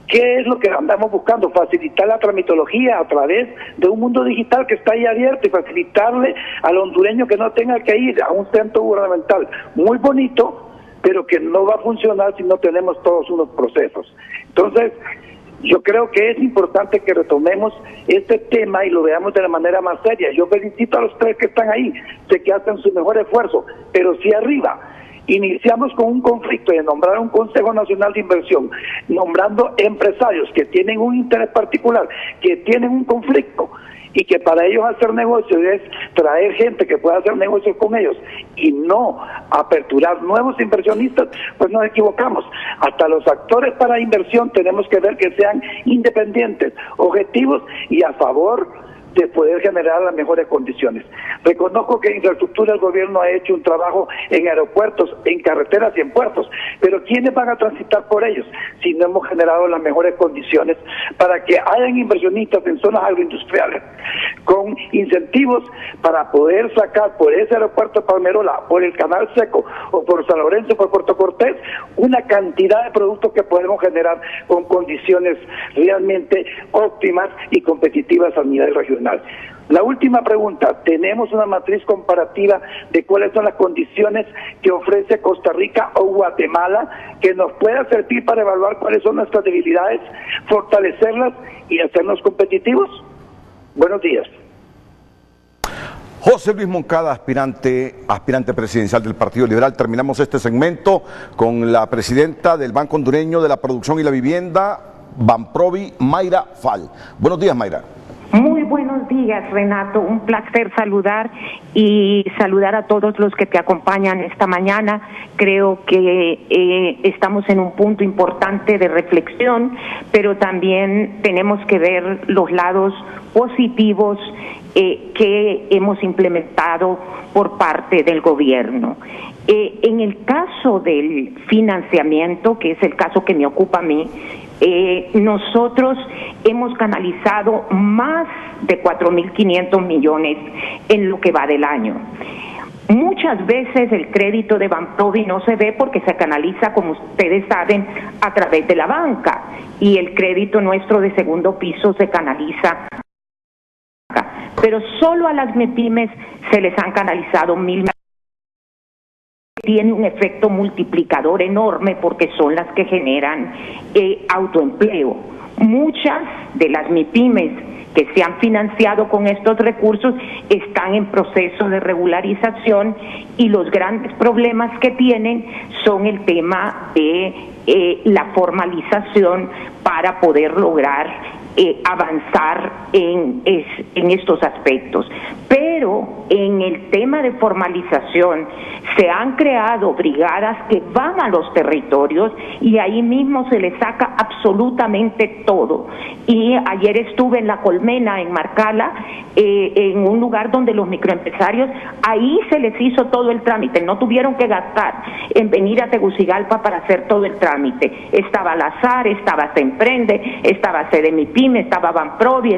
S10: ¿Qué es lo que andamos buscando? Facilitar la tramitología a través de un mundo digital que está ahí abierto y facilitarle al hondureño que no tenga que ir a un centro gubernamental muy bonito, pero que no va a funcionar si no tenemos todos unos procesos. Entonces, yo creo que es importante que retomemos este tema y lo veamos de la manera más seria. Yo felicito a los tres que están ahí, sé que hacen su mejor esfuerzo, pero si arriba iniciamos con un conflicto de nombrar un Consejo Nacional de Inversión, nombrando empresarios que tienen un interés particular, que tienen un conflicto, y que para ellos hacer negocios es traer gente que pueda hacer negocios con ellos y no aperturar nuevos inversionistas, pues nos equivocamos. Hasta los actores para inversión tenemos que ver que sean independientes, objetivos y a favor de poder generar las mejores condiciones. Reconozco que en infraestructura el gobierno ha hecho un trabajo en aeropuertos, en carreteras y en puertos, pero ¿quiénes van a transitar por ellos si no hemos generado las mejores condiciones para que hayan inversionistas en zonas agroindustriales con incentivos para poder sacar por ese aeropuerto de Palmerola, por el Canal Seco o por San Lorenzo, por Puerto Cortés, una cantidad de productos que podemos generar con condiciones realmente óptimas y competitivas a nivel regional? La última pregunta, ¿tenemos una matriz comparativa de cuáles son las condiciones que ofrece Costa Rica o Guatemala que nos pueda servir para evaluar cuáles son nuestras debilidades, fortalecerlas y hacernos competitivos? Buenos días.
S2: José Luis Moncada, aspirante presidencial del Partido Liberal. Terminamos este segmento con la presidenta del Banco Hondureño de la Producción y la Vivienda, Banprovi, Mayra Fall. Buenos días, Mayra.
S11: Muy buenos días, Renato. Un placer saludar a todos los que te acompañan esta mañana. Creo que estamos en un punto importante de reflexión, pero también tenemos que ver los lados positivos que hemos implementado por parte del gobierno. En el caso del financiamiento, que es el caso que me ocupa a mí, nosotros hemos canalizado más de 4.500 millones en lo que va del año. Muchas veces el crédito de Banprovi no se ve porque se canaliza, como ustedes saben, a través de la banca, y el crédito nuestro de segundo piso se canaliza, pero solo a las MIPYMES se les han canalizado 1.000. Tiene un efecto multiplicador enorme porque son las que generan autoempleo. Muchas de las MIPYMES que se han financiado con estos recursos están en proceso de regularización y los grandes problemas que tienen son el tema de la formalización para poder lograr avanzar en estos aspectos. Pero en el tema de formalización se han creado brigadas que van a los territorios y ahí mismo se les saca absolutamente todo. Y ayer estuve en La Colmena, en Marcala, en un lugar donde los microempresarios, ahí se les hizo todo el trámite, no tuvieron que gastar en venir a Tegucigalpa para hacer todo el trámite. Estaba Lazar, estaba Se Emprende, estaba CDMIPYME, estaba Banprovi,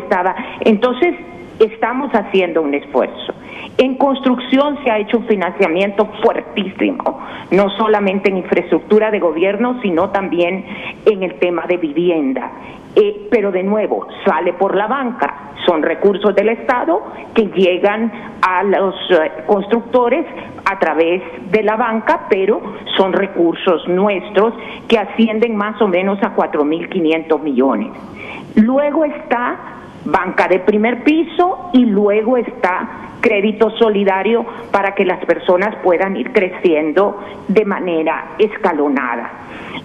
S11: entonces estamos haciendo un esfuerzo. En construcción se ha hecho un financiamiento fuertísimo, no solamente en infraestructura de gobierno, sino también en el tema de vivienda. Pero de nuevo, sale por la banca, son recursos del Estado que llegan a los constructores a través de la banca, pero son recursos nuestros que ascienden más o menos a 4.500 millones. Luego está banca de primer piso y luego está crédito solidario para que las personas puedan ir creciendo de manera escalonada.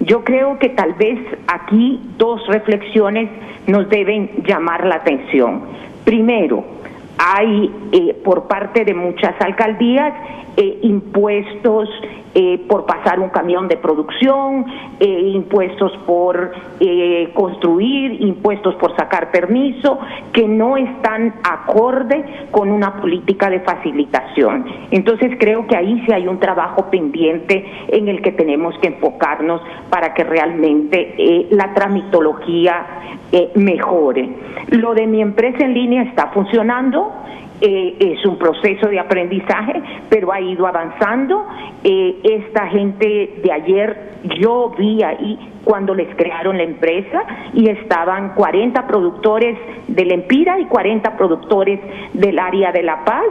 S11: Yo creo que tal vez aquí dos reflexiones nos deben llamar la atención. Primero, hay por parte de muchas alcaldías impuestos por pasar un camión de producción, impuestos por construir, impuestos por sacar permiso, que no están acorde con una política de facilitación. Entonces creo que ahí sí hay un trabajo pendiente en el que tenemos que enfocarnos para que realmente la tramitología mejore. Lo de mi empresa en línea está funcionando. Es un proceso de aprendizaje, pero ha ido avanzando. Esta gente de ayer, yo vi ahí cuando les crearon la empresa y estaban 40 productores del Empira y 40 productores del área de La Paz,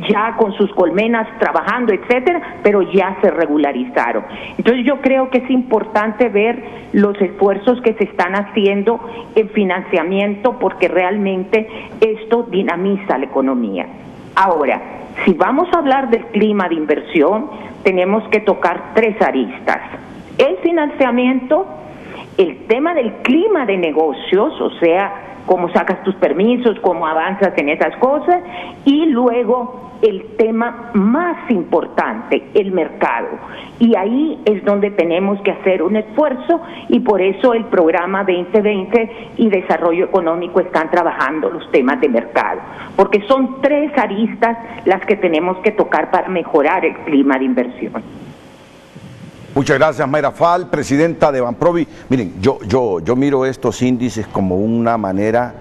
S11: ya con sus colmenas trabajando, etcétera, pero ya se regularizaron. Entonces yo creo que es importante ver los esfuerzos que se están haciendo en financiamiento, porque realmente esto dinamiza la economía. Ahora, si vamos a hablar del clima de inversión, tenemos que tocar 3 aristas: el financiamiento, el tema del clima de negocios, o sea, cómo sacas tus permisos, cómo avanzas en esas cosas, y luego el tema más importante, el mercado. Y ahí es donde tenemos que hacer un esfuerzo, y por eso el programa 2020 y Desarrollo Económico están trabajando los temas de mercado, porque son 3 aristas las que tenemos que tocar para mejorar el clima de inversión.
S2: Muchas gracias, Mayra Fall, presidenta de Banprovi. Miren, yo miro estos índices como una manera,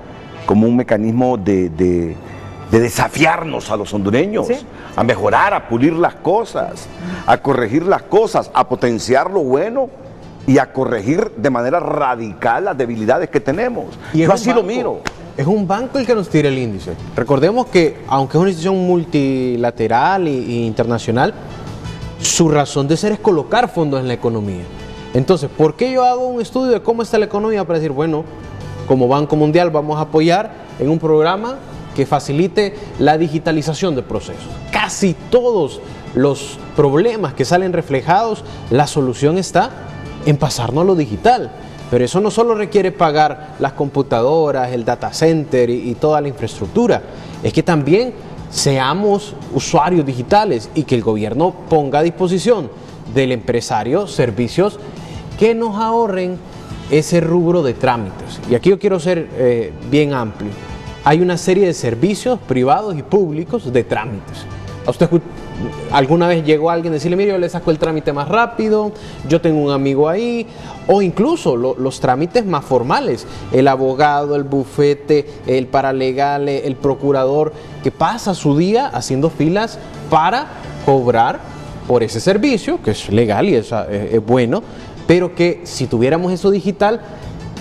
S2: como un mecanismo de desafiarnos a los hondureños, ¿sí?, a mejorar, a pulir las cosas, a corregir las cosas, a potenciar lo bueno y a corregir de manera radical las debilidades que tenemos.
S6: Y
S2: yo así lo miro.
S6: Es un banco el que nos tira el índice. Recordemos que, aunque es una institución multilateral e internacional, su razón de ser es colocar fondos en la economía. Entonces, ¿por qué yo hago un estudio de cómo está la economía? Para decir, bueno, como Banco Mundial vamos a apoyar en un programa que facilite la digitalización de procesos. Casi todos los problemas que salen reflejados, la solución está en pasarnos a lo digital. Pero eso no solo requiere pagar las computadoras, el data center y toda la infraestructura, es que también seamos usuarios digitales y que el gobierno ponga a disposición del empresario servicios que nos ahorren ese rubro de trámites. Y aquí yo quiero ser bien amplio. Hay una serie de servicios privados y públicos de trámites. ¿A usted alguna vez llegó alguien a decirle, mire, yo le saco el trámite más rápido, yo tengo un amigo ahí? O incluso los trámites más formales, el abogado, el bufete, el paralegal, el procurador, que pasa su día haciendo filas para cobrar por ese servicio, que es legal y es bueno, pero que si tuviéramos eso digital,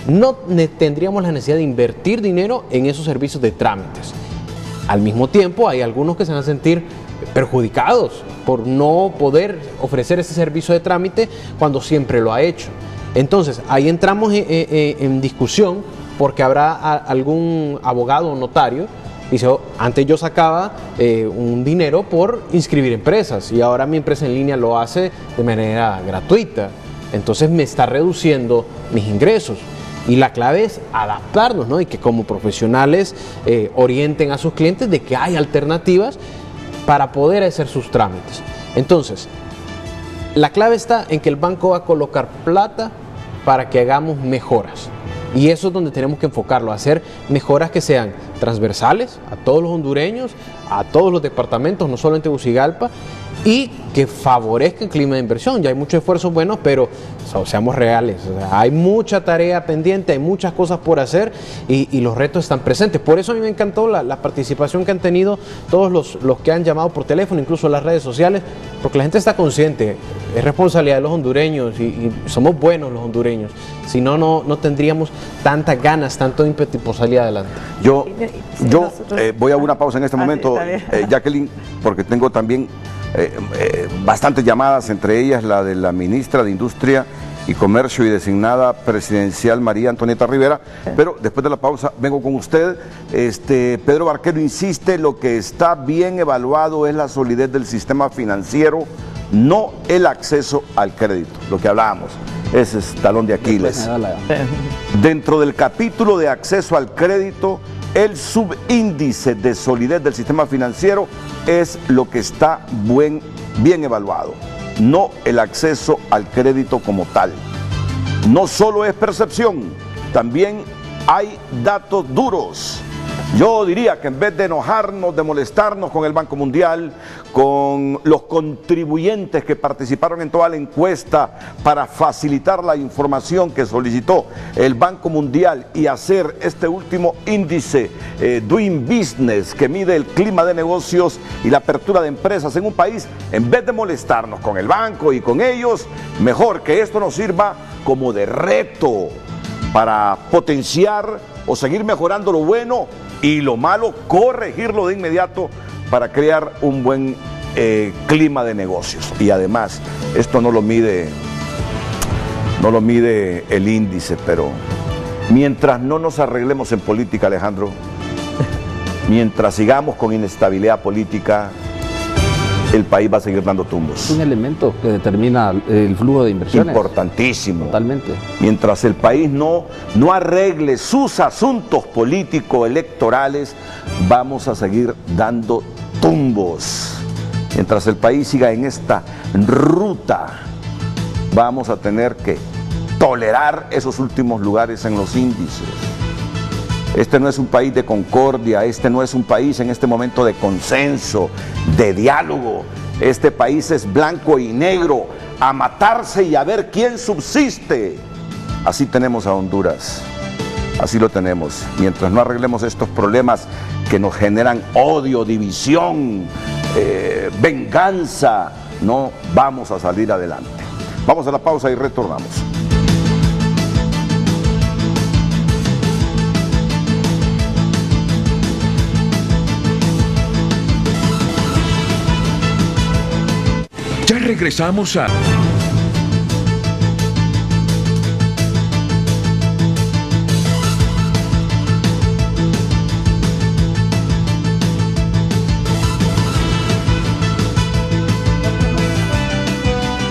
S6: no tendríamos la necesidad de invertir dinero en esos servicios de trámites. Al mismo tiempo, hay algunos que se van a sentir perjudicados por no poder ofrecer ese servicio de trámite cuando siempre lo ha hecho. Entonces, ahí entramos en discusión, porque habrá algún abogado o notario que dice, antes yo sacaba un dinero por inscribir empresas y ahora mi empresa en línea lo hace de manera gratuita. Entonces me está reduciendo mis ingresos. Y la clave es adaptarnos, ¿no? Y que como profesionales orienten a sus clientes de que hay alternativas para poder hacer sus trámites. Entonces, la clave está en que el banco va a colocar plata para que hagamos mejoras. Y eso es donde tenemos que enfocarlo, hacer mejoras que sean transversales a todos los hondureños, a todos los departamentos, no solo en Tegucigalpa, y que favorezca el clima de inversión. Ya hay muchos esfuerzos buenos, pero seamos reales. O sea, hay mucha tarea pendiente, hay muchas cosas por hacer y los retos están presentes. Por eso a mí me encantó la participación que han tenido todos los que han llamado por teléfono, incluso las redes sociales, porque la gente está consciente. Es responsabilidad de los hondureños y somos buenos los hondureños. Si no, no tendríamos tantas ganas, tanto ímpetu por salir adelante.
S2: Yo voy a una pausa en este momento, Jacqueline, porque tengo también bastantes llamadas, entre ellas la de la ministra de Industria y Comercio y designada presidencial María Antonieta Rivera, pero después de la pausa vengo con usted. Pedro Barquero insiste, lo que está bien evaluado es la solidez del sistema financiero, no el acceso al crédito, lo que hablábamos, ese es talón de Aquiles. Dentro del capítulo de acceso al crédito, el subíndice de solidez del sistema financiero es lo que está bien evaluado. no el acceso al crédito como tal. No solo es percepción, también hay datos duros. Yo diría que en vez de enojarnos, de molestarnos con el Banco Mundial, con los contribuyentes que participaron en toda la encuesta para facilitar la información que solicitó el Banco Mundial y hacer este último índice Doing Business que mide el clima de negocios y la apertura de empresas en un país, en vez de molestarnos con el banco y con ellos, mejor que esto nos sirva como de reto para potenciar o seguir mejorando lo bueno y lo malo, corregirlo de inmediato para crear un buen clima de negocios. Y además, esto no lo mide el índice, pero mientras no nos arreglemos en política, Alejandro, mientras sigamos con inestabilidad política, el país va a seguir dando tumbos.
S5: Es un elemento que determina el flujo de inversiones.
S2: Importantísimo.
S5: Totalmente.
S2: Mientras el país no arregle sus asuntos político-electorales, vamos a seguir dando tumbos. Mientras el país siga en esta ruta, vamos a tener que tolerar esos últimos lugares en los índices. Este no es un país de concordia, este no es un país en este momento de consenso, de diálogo. Este país es blanco y negro, a matarse y a ver quién subsiste. Así tenemos a Honduras, así lo tenemos. Mientras no arreglemos estos problemas que nos generan odio, división, venganza, no vamos a salir adelante. Vamos a la pausa y retornamos.
S1: Ya regresamos a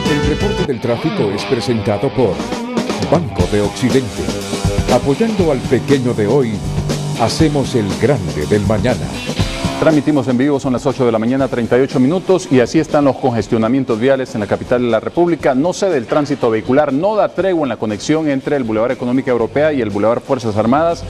S1: El reporte del tráfico es presentado por Banco de Occidente. Apoyando al pequeño de hoy, hacemos el grande del mañana.
S7: Transmitimos en vivo, son las 8 de la mañana, 38 minutos, y así están los congestionamientos viales en la capital de la República. No cede el tránsito vehicular, no da tregua en la conexión entre el Boulevard Económica Europea y el Boulevard Fuerzas Armadas.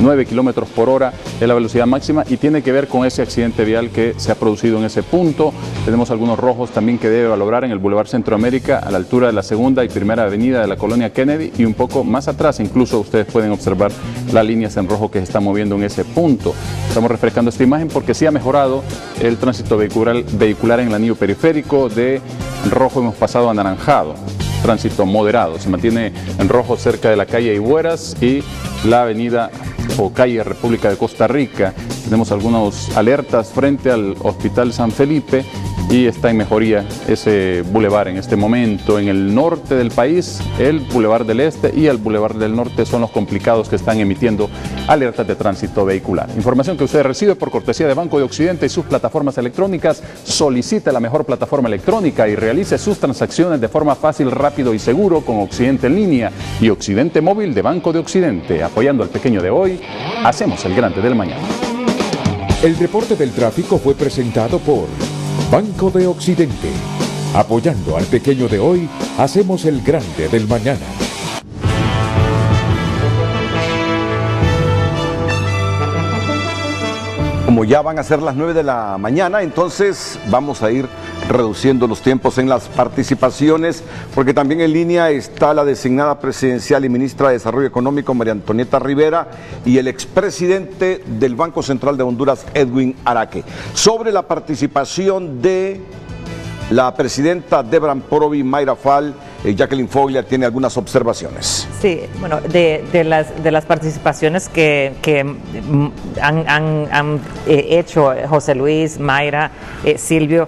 S7: 9 kilómetros por hora es la velocidad máxima y tiene que ver con ese accidente vial que se ha producido en ese punto. Tenemos algunos rojos también que debe valorar en el Boulevard Centroamérica a la altura de la segunda y primera avenida de la colonia Kennedy, y un poco más atrás incluso ustedes pueden observar las líneas en rojo que se están moviendo en ese punto. Estamos refrescando esta imagen porque sí ha mejorado el tránsito vehicular en el anillo periférico. De rojo hemos pasado a anaranjado. Tránsito moderado, se mantiene en rojo cerca de la calle Higueras y la avenida o calle República de Costa Rica. Tenemos algunas alertas frente al Hospital San Felipe y está en mejoría ese bulevar en este momento. En el norte del país, el Boulevard del Este y el Boulevard del Norte son los complicados que están emitiendo alertas de tránsito vehicular. Información que usted recibe por cortesía de Banco de Occidente y sus plataformas electrónicas. Solicite la mejor plataforma electrónica y realice sus transacciones de forma fácil, rápido y seguro con Occidente en línea y Occidente Móvil de Banco de Occidente. Apoyando al pequeño de hoy, hacemos el grande del mañana.
S1: El reporte del tráfico fue presentado por Banco de Occidente. Apoyando al pequeño de hoy, hacemos el grande del mañana.
S2: Como ya van a ser las 9 de la mañana, entonces vamos a ir reduciendo los tiempos en las participaciones, porque también en línea está la designada presidencial y ministra de Desarrollo Económico, María Antonieta Rivera, y el expresidente del Banco Central de Honduras, Edwin Araque. Sobre la participación de la presidenta Debra Amporobi, Mayra Fall, Jacqueline Foglia tiene algunas observaciones.
S4: Sí, bueno, de las participaciones que han hecho José Luis, Mayra, Silvio,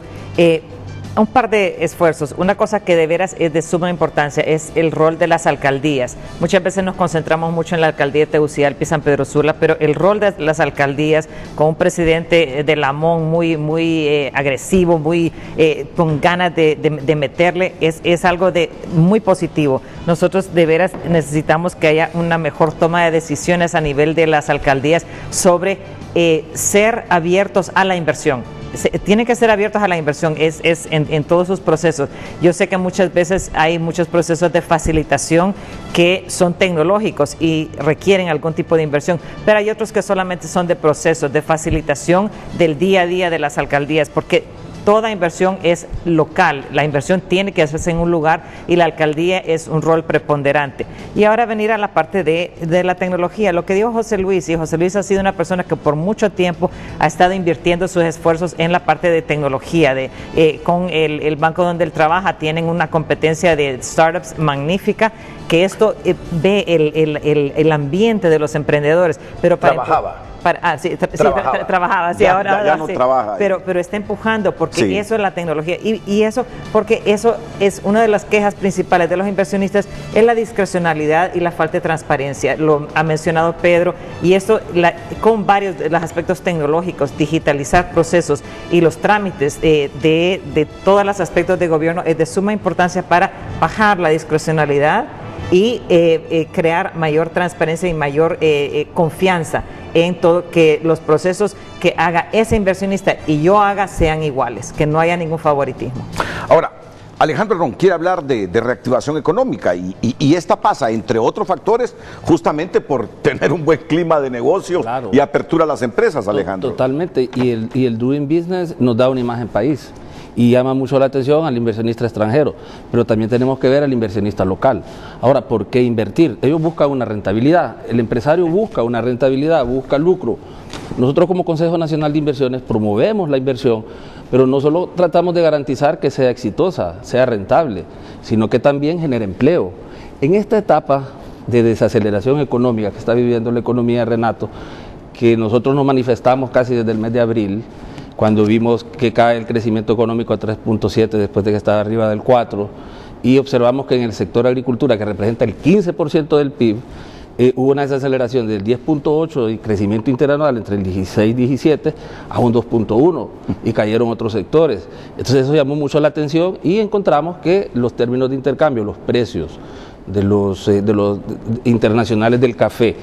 S4: un par de esfuerzos. Una cosa que de veras es de suma importancia es el rol de las alcaldías. Muchas veces nos concentramos mucho en la alcaldía de Tegucigalpa y San Pedro Sula, pero el rol de las alcaldías, con un presidente de Lamón muy agresivo, muy con ganas de meterle, es algo muy positivo. Nosotros de veras necesitamos que haya una mejor toma de decisiones a nivel de las alcaldías sobre ser abiertos a la inversión. tienen que ser abiertos a la inversión, es en todos sus procesos. Yo sé que muchas veces hay muchos procesos de facilitación que son tecnológicos y requieren algún tipo de inversión, pero hay otros que solamente son de procesos, de facilitación del día a día de las alcaldías, porque toda inversión es local, la inversión tiene que hacerse en un lugar y la alcaldía es un rol preponderante. Y ahora venir a la parte de la tecnología, lo que dijo José Luis, y José Luis ha sido una persona que por mucho tiempo ha estado invirtiendo sus esfuerzos en la parte de tecnología, con el banco donde él trabaja, tienen una competencia de startups magnífica, que esto ve el ambiente de los emprendedores. Pero trabajaba, sí, ahora
S2: ya no
S4: sí,
S2: trabaja.
S4: Pero está empujando porque
S2: Sí.
S4: eso es la tecnología y eso, porque eso es una de las quejas principales de los inversionistas, es la discrecionalidad y la falta de transparencia. Lo ha mencionado Pedro, y eso con varios de los aspectos tecnológicos, digitalizar procesos y los trámites de todos los aspectos de gobierno es de suma importancia para bajar la discrecionalidad y crear mayor transparencia y mayor confianza en todo, que los procesos que haga ese inversionista y yo haga sean iguales, que no haya ningún favoritismo.
S2: Ahora, Alejandro Ron quiere hablar de reactivación económica y esta pasa, entre otros factores, justamente por tener un buen clima de negocio, claro, y apertura a las empresas, Alejandro.
S5: Totalmente, y el Doing Business nos da una imagen país y llama mucho la atención al inversionista extranjero, pero también tenemos que ver al inversionista local. Ahora, ¿por qué invertir? Ellos buscan una rentabilidad, el empresario busca una rentabilidad, busca lucro. Nosotros como Consejo Nacional de Inversiones promovemos la inversión, pero no solo tratamos de garantizar que sea exitosa, sea rentable, sino que también genere empleo. En esta etapa de desaceleración económica que está viviendo la economía, Renato, que nosotros nos manifestamos casi desde el mes de abril, cuando vimos que cae el crecimiento económico a 3.7 después de que estaba arriba del 4, y observamos que en el sector agricultura, que representa el 15% del PIB, hubo una desaceleración del 10.8 y crecimiento interanual entre el 16 y 17 a un 2.1 y cayeron otros sectores. Entonces eso llamó mucho la atención y encontramos que los términos de intercambio, los precios de los internacionales del café,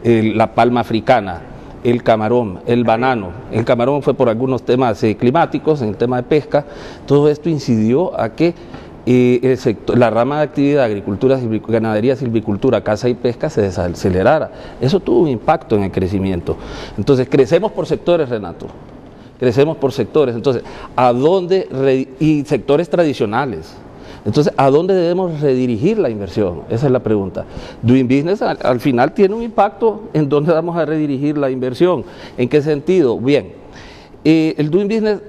S5: la palma africana, el camarón, el banano. El camarón fue por algunos temas climáticos, en el tema de pesca. Todo esto incidió a que el sector, la rama de actividad, agricultura, ganadería, silvicultura, caza y pesca se desacelerara. Eso tuvo un impacto en el crecimiento. Entonces, crecemos por sectores, Renato. Crecemos por sectores. Entonces, ¿a dónde? Y sectores tradicionales. Entonces, ¿a dónde debemos redirigir la inversión? Esa es la pregunta. Doing Business al final tiene un impacto en dónde vamos a redirigir la inversión. ¿En qué sentido? Bien, el Doing Business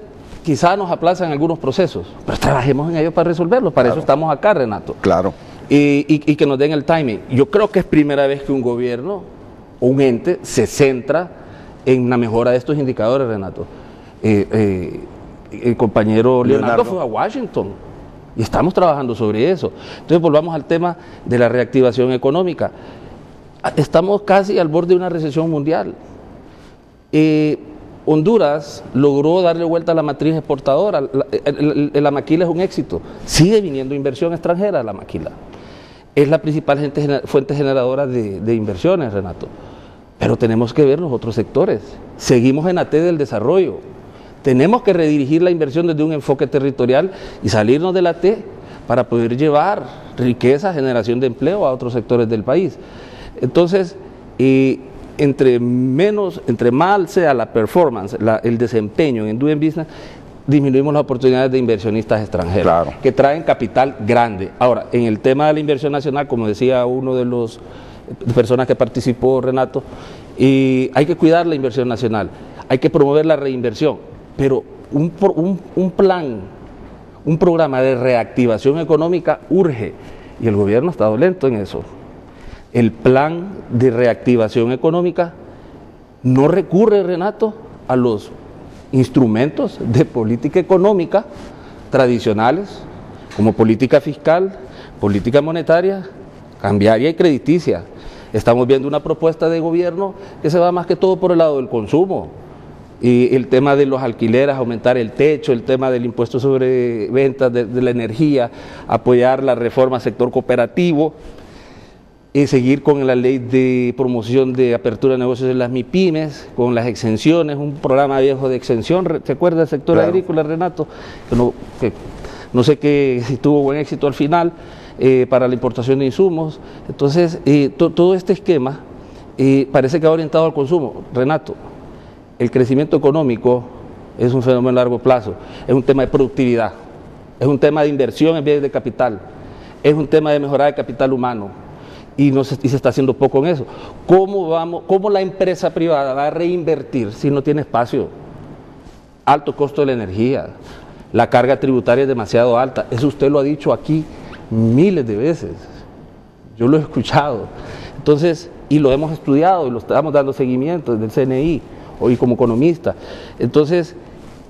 S5: quizá nos aplaza en algunos procesos, pero trabajemos en ellos para resolverlos. Para eso estamos acá, Renato.
S2: Claro.
S5: Y que nos den el timing. Yo creo que es primera vez que un gobierno o un ente se centra en la mejora de estos indicadores, Renato. El compañero Leonardo fue a Washington. Y estamos trabajando sobre eso. Entonces volvamos al tema de la reactivación económica. Estamos casi al borde de una recesión mundial. Honduras logró darle vuelta a la matriz exportadora. La maquila es un éxito. Sigue viniendo inversión extranjera a la maquila. Es la principal fuente generadora de inversiones, Renato. Pero tenemos que ver los otros sectores. Seguimos en AT del desarrollo. Tenemos que redirigir la inversión desde un enfoque territorial y salirnos de la T para poder llevar riqueza, generación de empleo a otros sectores del país. Entonces, entre mal sea la performance, el desempeño en Doing Business, disminuimos las oportunidades de inversionistas extranjeros, claro, que traen capital grande. Ahora, en el tema de la inversión nacional, como decía uno de las personas que participó, Renato, hay que cuidar la inversión nacional, hay que promover la reinversión. Pero un plan, un programa de reactivación económica urge y el gobierno ha estado lento en eso. El plan de reactivación económica no recurre, Renato, a los instrumentos de política económica tradicionales como política fiscal, política monetaria, cambiaria y crediticia. Estamos viendo una propuesta de gobierno que se va más que todo por el lado del consumo. Y el tema de los alquileres, aumentar el techo, el tema del impuesto sobre ventas de la energía, apoyar la reforma al sector cooperativo. seguir con la ley de promoción de apertura de negocios de las MIPYMES, con las exenciones, un programa viejo de exención, ¿se acuerda del sector agrícola, Renato? Que no sé si tuvo buen éxito al final, para la importación de insumos. Entonces, todo este esquema parece que va orientado al consumo. Renato, el crecimiento económico es un fenómeno a largo plazo, es un tema de productividad, es un tema de inversión en bienes de capital, es un tema de mejorar el capital humano, y se está haciendo poco en eso. ¿Cómo la empresa privada va a reinvertir si no tiene espacio? Alto costo de la energía, la carga tributaria es demasiado alta, eso usted lo ha dicho aquí miles de veces, yo lo he escuchado. Entonces, y lo hemos estudiado y lo estamos dando seguimiento desde el CNI hoy como economista. Entonces,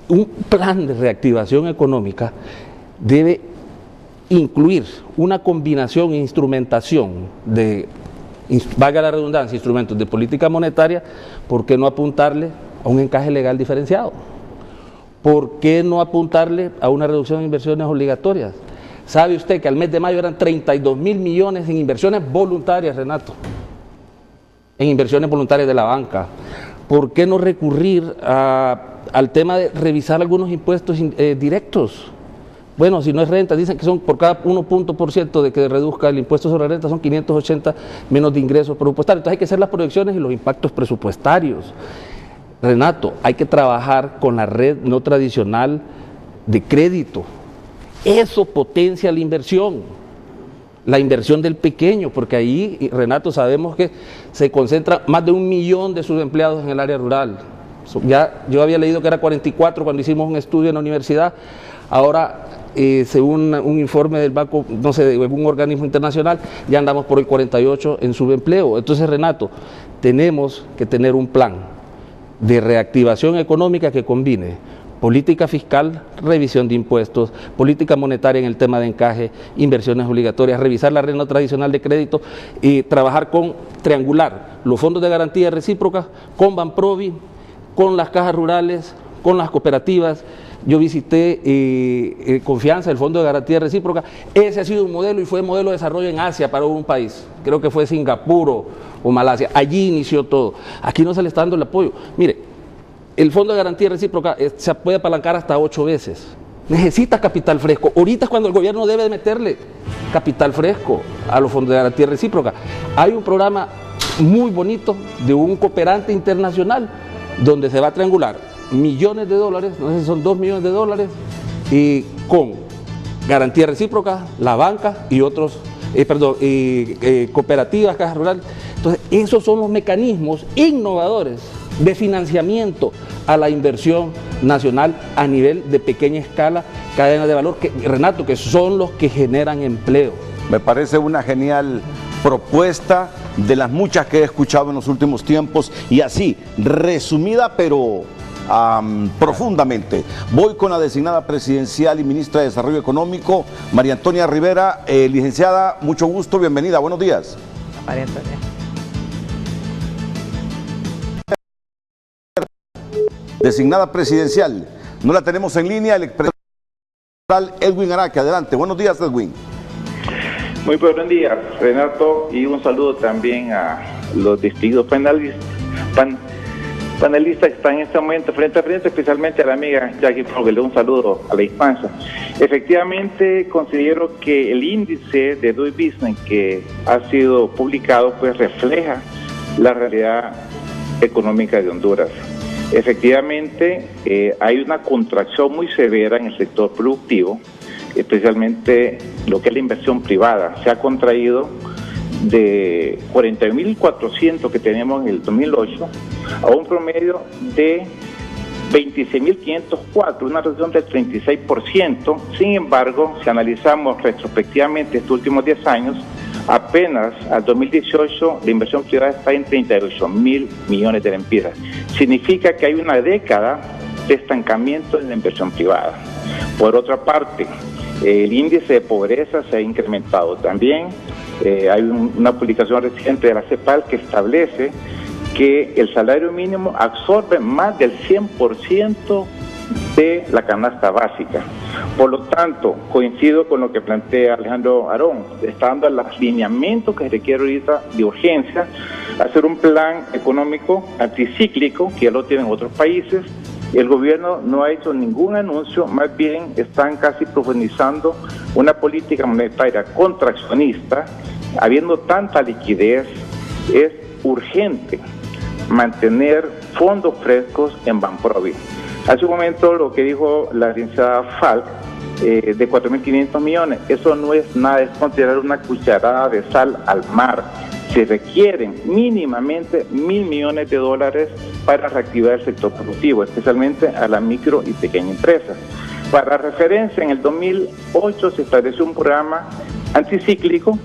S5: un plan de reactivación económica debe incluir una combinación e instrumentación de, valga la redundancia, instrumentos de política monetaria. ¿Por qué no apuntarle a un encaje legal diferenciado? ¿Por qué no apuntarle a una reducción de inversiones obligatorias? ¿Sabe usted que al mes de mayo eran 32.000 millones en inversiones voluntarias, Renato? En inversiones voluntarias de la banca. ¿Por qué no recurrir al tema de revisar algunos impuestos directos? Bueno, si no es renta, dicen que son por cada 1% de que reduzca el impuesto sobre renta, son 580 menos de ingresos presupuestarios. Entonces hay que hacer las proyecciones y los impactos presupuestarios. Renato, hay que trabajar con la red no tradicional de crédito. Eso potencia la inversión del pequeño, porque ahí, Renato, sabemos que se concentra más de 1 millón de subempleados en el área rural. Ya yo había leído que era 44 cuando hicimos un estudio en la universidad, ahora según un informe del banco, no sé, de algún organismo internacional, ya andamos por el 48 en subempleo. Entonces, Renato, tenemos que tener un plan de reactivación económica que combine política fiscal, revisión de impuestos, política monetaria en el tema de encaje, inversiones obligatorias, revisar la red no tradicional de crédito y trabajar con triangular los fondos de garantía recíproca con Banprovi, con las cajas rurales, con las cooperativas. Yo visité Confianza, el Fondo de Garantía Recíproca. Ese ha sido un modelo y fue modelo de desarrollo en Asia para un país. Creo que fue Singapur o Malasia. Allí inició todo. Aquí no se le está dando el apoyo. Mire, el Fondo de Garantía Recíproca se puede apalancar hasta 8 veces. Necesita capital fresco. Ahorita es cuando el gobierno debe de meterle capital fresco a los fondos de garantía recíproca. Hay un programa muy bonito de un cooperante internacional donde se va a triangular millones de dólares, no sé si son 2 millones de dólares, y con garantía recíproca, la banca y otros, cooperativas, cajas rurales. Entonces, esos son los mecanismos innovadores de financiamiento a la inversión nacional a nivel de pequeña escala, cadenas de valor, que, Renato, que son los que generan empleo.
S2: Me parece una genial propuesta, de las muchas que he escuchado en los últimos tiempos, y así, resumida pero profundamente. Voy con la designada presidencial y ministra de Desarrollo Económico, María Antonia Rivera. Licenciada, mucho gusto, bienvenida, buenos días.
S4: María Antonia.
S2: Designada presidencial, no la tenemos en línea, el expresidente Edwin Araque. Adelante, buenos días, Edwin.
S12: Muy buenos días, Renato, y un saludo también a los distinguidos panelistas que están en este momento frente a frente, especialmente a la amiga Jackie Fogel. Un saludo a la instancia. Efectivamente, considero que el índice de Doing Business que ha sido publicado pues refleja la realidad económica de Honduras. Efectivamente, hay una contracción muy severa en el sector productivo, especialmente lo que es la inversión privada. Se ha contraído de 40.400 que teníamos en el 2008 a un promedio de 26.504, una reducción del 36%. Sin embargo, si analizamos retrospectivamente estos últimos 10 años, apenas al 2018 la inversión privada está en 38.000 millones de lempiras. Significa que hay una década de estancamiento en la inversión privada. Por otra parte, el índice de pobreza se ha incrementado también. Hay una publicación reciente de la CEPAL que establece que el salario mínimo absorbe más del 100% de la canasta básica. Por lo tanto, coincido con lo que plantea Alejandro Arón, está dando el alineamiento que requiere ahorita de urgencia, hacer un plan económico anticíclico, que ya lo tienen otros países. El gobierno no ha hecho ningún anuncio, más bien están casi profundizando una política monetaria contraccionista. Habiendo tanta liquidez, es urgente mantener fondos frescos en Banprovi. Hace un momento lo que dijo la licenciada Falk, de 4.500 millones, eso no es nada, es considerar una cucharada de sal al mar. Se requieren mínimamente $1.000 millones para reactivar el sector productivo, especialmente a la micro y pequeña empresa. Para referencia, en el 2008 se estableció un programa anticíclico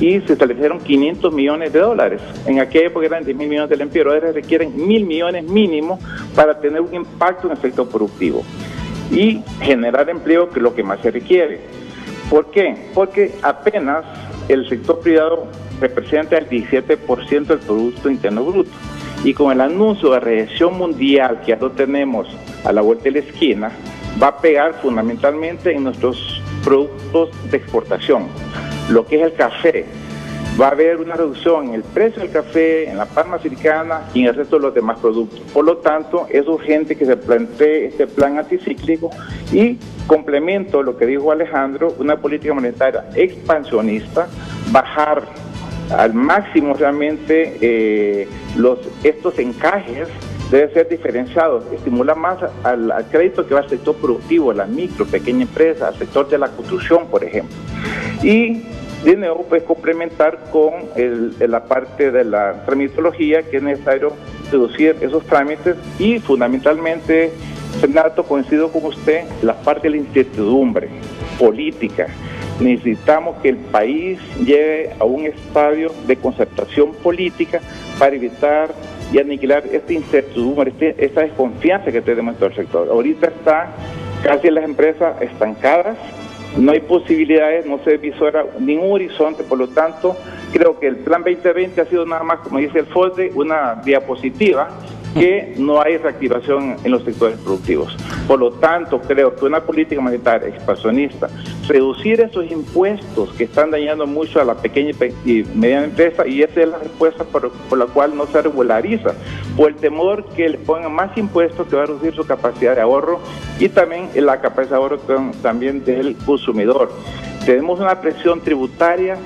S12: y se establecieron $500 millones. En aquella época eran 10.000 millones del empleo, ahora requieren 1.000 millones mínimo para tener un impacto en el sector productivo y generar empleo, que es lo que más se requiere. ¿Por qué? Porque apenas el sector privado representa el 17% del Producto Interno Bruto. Y con el anuncio de recesión mundial, que ya lo tenemos a la vuelta de la esquina, va a pegar fundamentalmente en nuestros productos de exportación. Lo que es el café, va a haber una reducción en el precio del café, en la palma africana y en el resto de los demás productos. Por lo tanto, es urgente que se plantee este plan anticíclico y complemento lo que dijo Alejandro, una política monetaria expansionista, bajar al máximo realmente estos encajes deben ser diferenciados, estimula más al crédito que va al sector productivo, a la micro, pequeña empresa, al sector de la construcción, por ejemplo. Y de nuevo, pues complementar con la parte de la tramitología, que es necesario reducir esos trámites y fundamentalmente, Renato, coincido con usted, la parte de la incertidumbre política. Necesitamos que el país llegue a un estadio de concertación política para evitar y aniquilar esta incertidumbre, esta desconfianza que tenemos en todo el sector. Ahorita está casi las empresas estancadas, no hay posibilidades, no se visora ningún horizonte, por lo tanto, creo que el Plan 2020 ha sido nada más, como dice el FODE, una diapositiva, que no hay reactivación en los sectores productivos. Por lo tanto, creo que una política monetaria expansionista, reducir esos impuestos que están dañando mucho a la pequeña y mediana empresa, y esa es la respuesta por la cual no se regulariza, por el temor que le pongan más impuestos que va a reducir su capacidad de ahorro y también la capacidad de ahorro también del consumidor. Tenemos una presión tributaria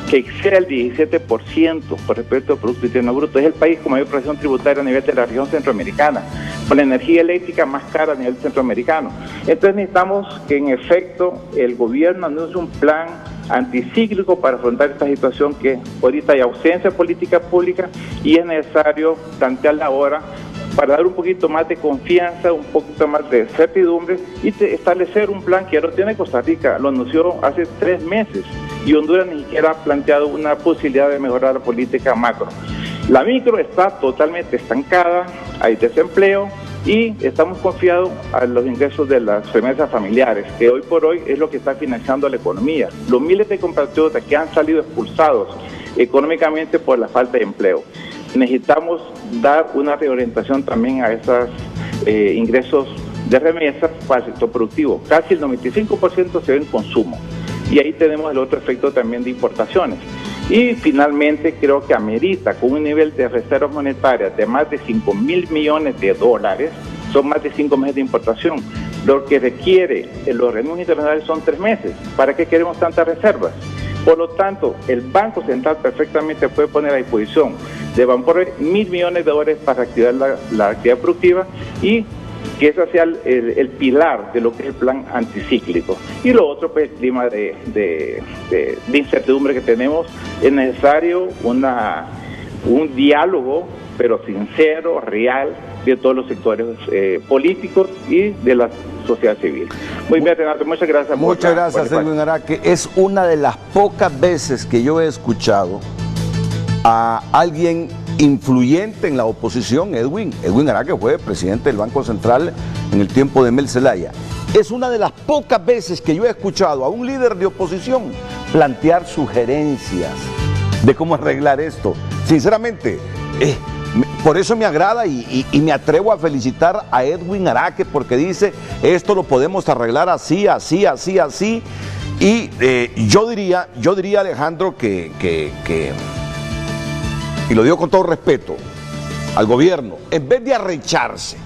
S12: que excede el 17% por respecto al Producto Interno Bruto. Es el país con mayor presión tributaria a nivel de la región centroamericana, con la energía eléctrica más cara a nivel centroamericano. Entonces necesitamos que en efecto el gobierno anuncie un plan anticíclico para afrontar esta situación, que ahorita hay ausencia de política pública y es necesario plantearla ahora para dar un poquito más de confianza, un poquito más de certidumbre y establecer un plan que ya lo tiene Costa Rica, lo anunció hace 3 meses y Honduras ni siquiera ha planteado una posibilidad de mejorar la política macro. La micro está totalmente estancada, hay desempleo y estamos confiados a los ingresos de las remesas familiares, que hoy por hoy es lo que está financiando la economía. Los miles de compatriotas que han salido expulsados económicamente por la falta de empleo. Necesitamos dar una reorientación también a esos ingresos de remesas para el sector productivo. Casi el 95% se ve en consumo. Y ahí tenemos el otro efecto también de importaciones. Y finalmente creo que amerita, con un nivel de reservas monetarias de más de $5.000 millones, son más de 5 meses de importación. Lo que requiere los organismos internacionales son 3 meses. ¿Para qué queremos tantas reservas? Por lo tanto, el Banco Central perfectamente puede poner a disposición de Banprovi $1.000 millones para reactivar la actividad productiva y que ese sea el pilar de lo que es el plan anticíclico. Y lo otro, pues el clima de incertidumbre que tenemos, es necesario un diálogo, pero sincero, real, de todos los sectores políticos y de la sociedad civil. Muy bien, Renato, muchas gracias.
S2: Muchas gracias, Edwin Araque. Es una de las pocas veces que yo he escuchado a alguien influyente en la oposición. Edwin Araque fue presidente del Banco Central en el tiempo de Mel Zelaya. Es una de las pocas veces que yo he escuchado a un líder de oposición plantear sugerencias de cómo arreglar esto. Sinceramente, Por eso me agrada y me atrevo a felicitar a Edwin Araque, porque dice, esto lo podemos arreglar así, así, así, así. Y yo diría, Alejandro, que, y lo digo con todo respeto al gobierno, en vez de arrecharse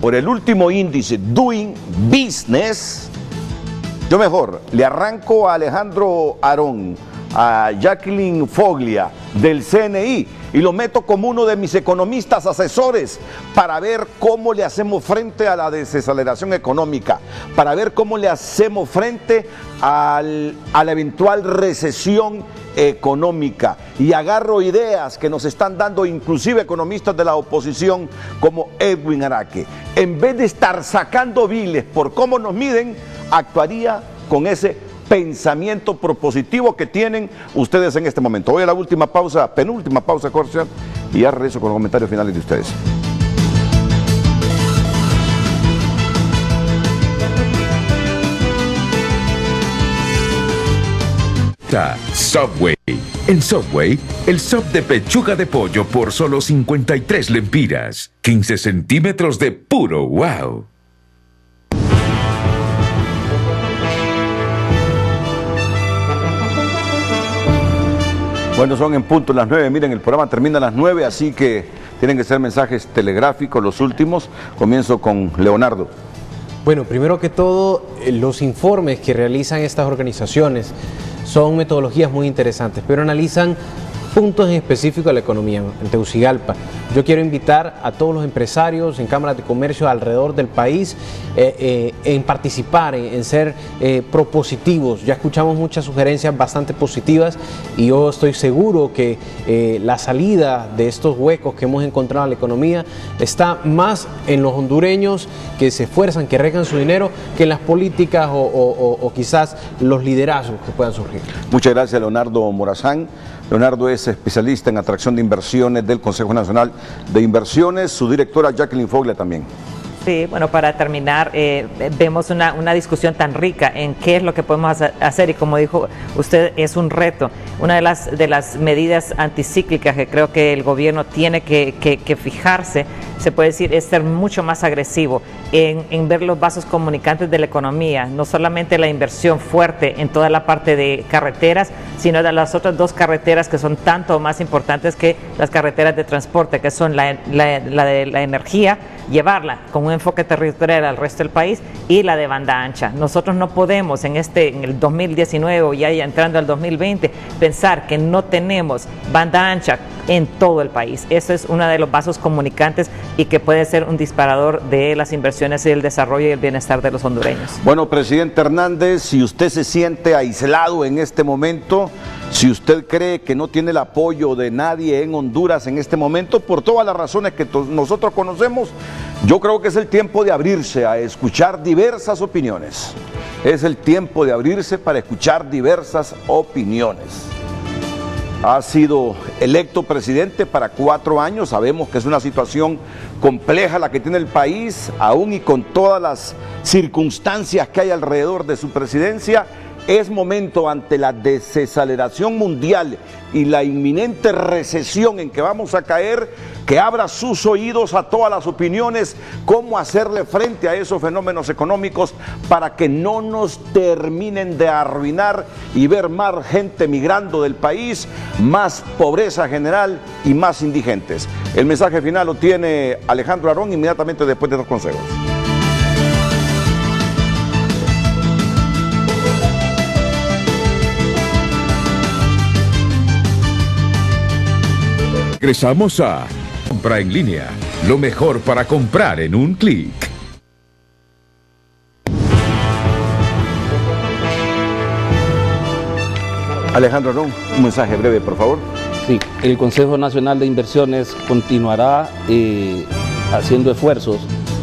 S2: por el último índice Doing Business, yo mejor le arranco a Alejandro Arón, a Jacqueline Foglia del CNI y lo meto como uno de mis economistas asesores para ver cómo le hacemos frente a la desaceleración económica, para ver cómo le hacemos frente a la eventual recesión económica, y agarro ideas que nos están dando inclusive economistas de la oposición como Edwin Araque. En vez de estar sacando viles por cómo nos miden, actuaría con ese pensamiento propositivo que tienen ustedes en este momento. Voy a la última pausa, penúltima pausa comercial, y ya regreso con los comentarios finales de ustedes.
S1: Subway. En Subway, el sub de pechuga de pollo por solo 53 lempiras. 15 centímetros de puro wow.
S2: Bueno, son en punto las 9. Miren, el programa termina a las 9, así que tienen que ser mensajes telegráficos los últimos. Comienzo con Leonardo.
S6: Bueno, primero que todo, los informes que realizan estas organizaciones son metodologías muy interesantes, pero analizan puntos en específico de la economía en Tegucigalpa. Yo quiero invitar a todos los empresarios en cámaras de comercio alrededor del país en participar, en ser propositivos. Ya escuchamos muchas sugerencias bastante positivas y yo estoy seguro que la salida de estos huecos que hemos encontrado en la economía está más en los hondureños que se esfuerzan, que arriesgan su dinero, que en las políticas o quizás los liderazgos que puedan surgir.
S2: Muchas gracias, Leonardo Morazán. Leonardo es especialista en atracción de inversiones del Consejo Nacional de Inversiones, su directora Jacqueline Foglia también.
S4: Sí, bueno, para terminar, vemos una discusión tan rica en qué es lo que podemos hacer y como dijo usted, es un reto. Una de las medidas anticíclicas que creo que el gobierno tiene que fijarse, se puede decir, es ser mucho más agresivo en ver los vasos comunicantes de la economía, no solamente la inversión fuerte en toda la parte de carreteras, sino de las otras dos carreteras que son tanto más importantes que las carreteras de transporte, que son la de la energía, llevarla con un enfoque territorial al resto del país, y la de banda ancha. Nosotros no podemos en el 2019 o ya entrando al 2020 pensar que no tenemos banda ancha en todo el país. Eso es uno de los vasos comunicantes y que puede ser un disparador de las inversiones y el desarrollo y el bienestar de los hondureños.
S2: Bueno, presidente Hernández, si usted se siente aislado en este momento, si usted cree que no tiene el apoyo de nadie en Honduras en este momento, por todas las razones que nosotros conocemos, yo creo que es el tiempo de abrirse a escuchar diversas opiniones. Es el tiempo de abrirse para escuchar diversas opiniones. Ha sido electo presidente para 4 años, sabemos que es una situación compleja la que tiene el país, aún y con todas las circunstancias que hay alrededor de su presidencia. Es momento, ante la desaceleración mundial y la inminente recesión en que vamos a caer, que abra sus oídos a todas las opiniones, cómo hacerle frente a esos fenómenos económicos para que no nos terminen de arruinar y ver más gente migrando del país, más pobreza general y más indigentes. El mensaje final lo tiene Alejandro Arón inmediatamente después de los consejos.
S1: Regresamos a Compra en Línea, lo mejor para comprar en un clic.
S2: Alejandro Arón, un mensaje breve, por favor.
S5: Sí, el Consejo Nacional de Inversiones continuará haciendo esfuerzos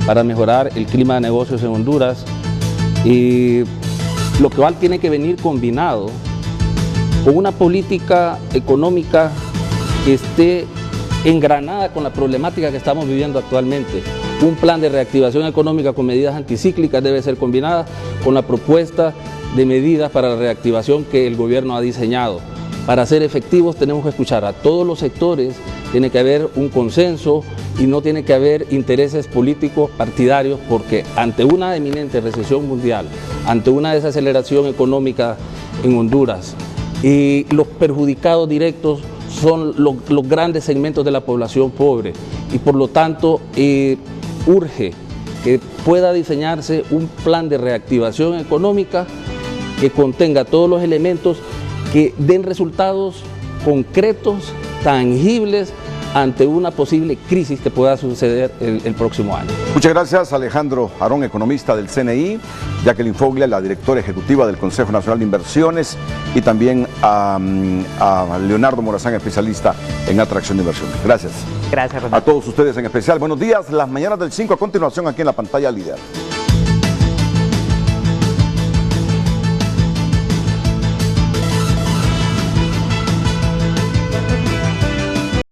S5: para mejorar el clima de negocios en Honduras, lo cual tiene que venir combinado con una política económica que esté engranada con la problemática que estamos viviendo actualmente. Un plan de reactivación económica con medidas anticíclicas debe ser combinada con la propuesta de medidas para la reactivación que el gobierno ha diseñado. Para ser efectivos tenemos que escuchar a todos los sectores tiene que haber un consenso y no tiene que haber intereses políticos partidarios, porque ante una eminente recesión mundial, ante una desaceleración económica en Honduras, y los perjudicados directos son los grandes segmentos de la población pobre, y por lo tanto urge que pueda diseñarse un plan de reactivación económica que contenga todos los elementos que den resultados concretos, tangibles, ante una posible crisis que pueda suceder el próximo año.
S2: Muchas gracias, Alejandro Arón, economista del CNI, Jacqueline Foglia, la directora ejecutiva del Consejo Nacional de Inversiones, y también a Leonardo Morazán, especialista en atracción de inversiones. Gracias.
S4: Gracias, Renato.
S2: A todos ustedes en especial. Buenos días, las mañanas del 5 a continuación aquí en la pantalla líder.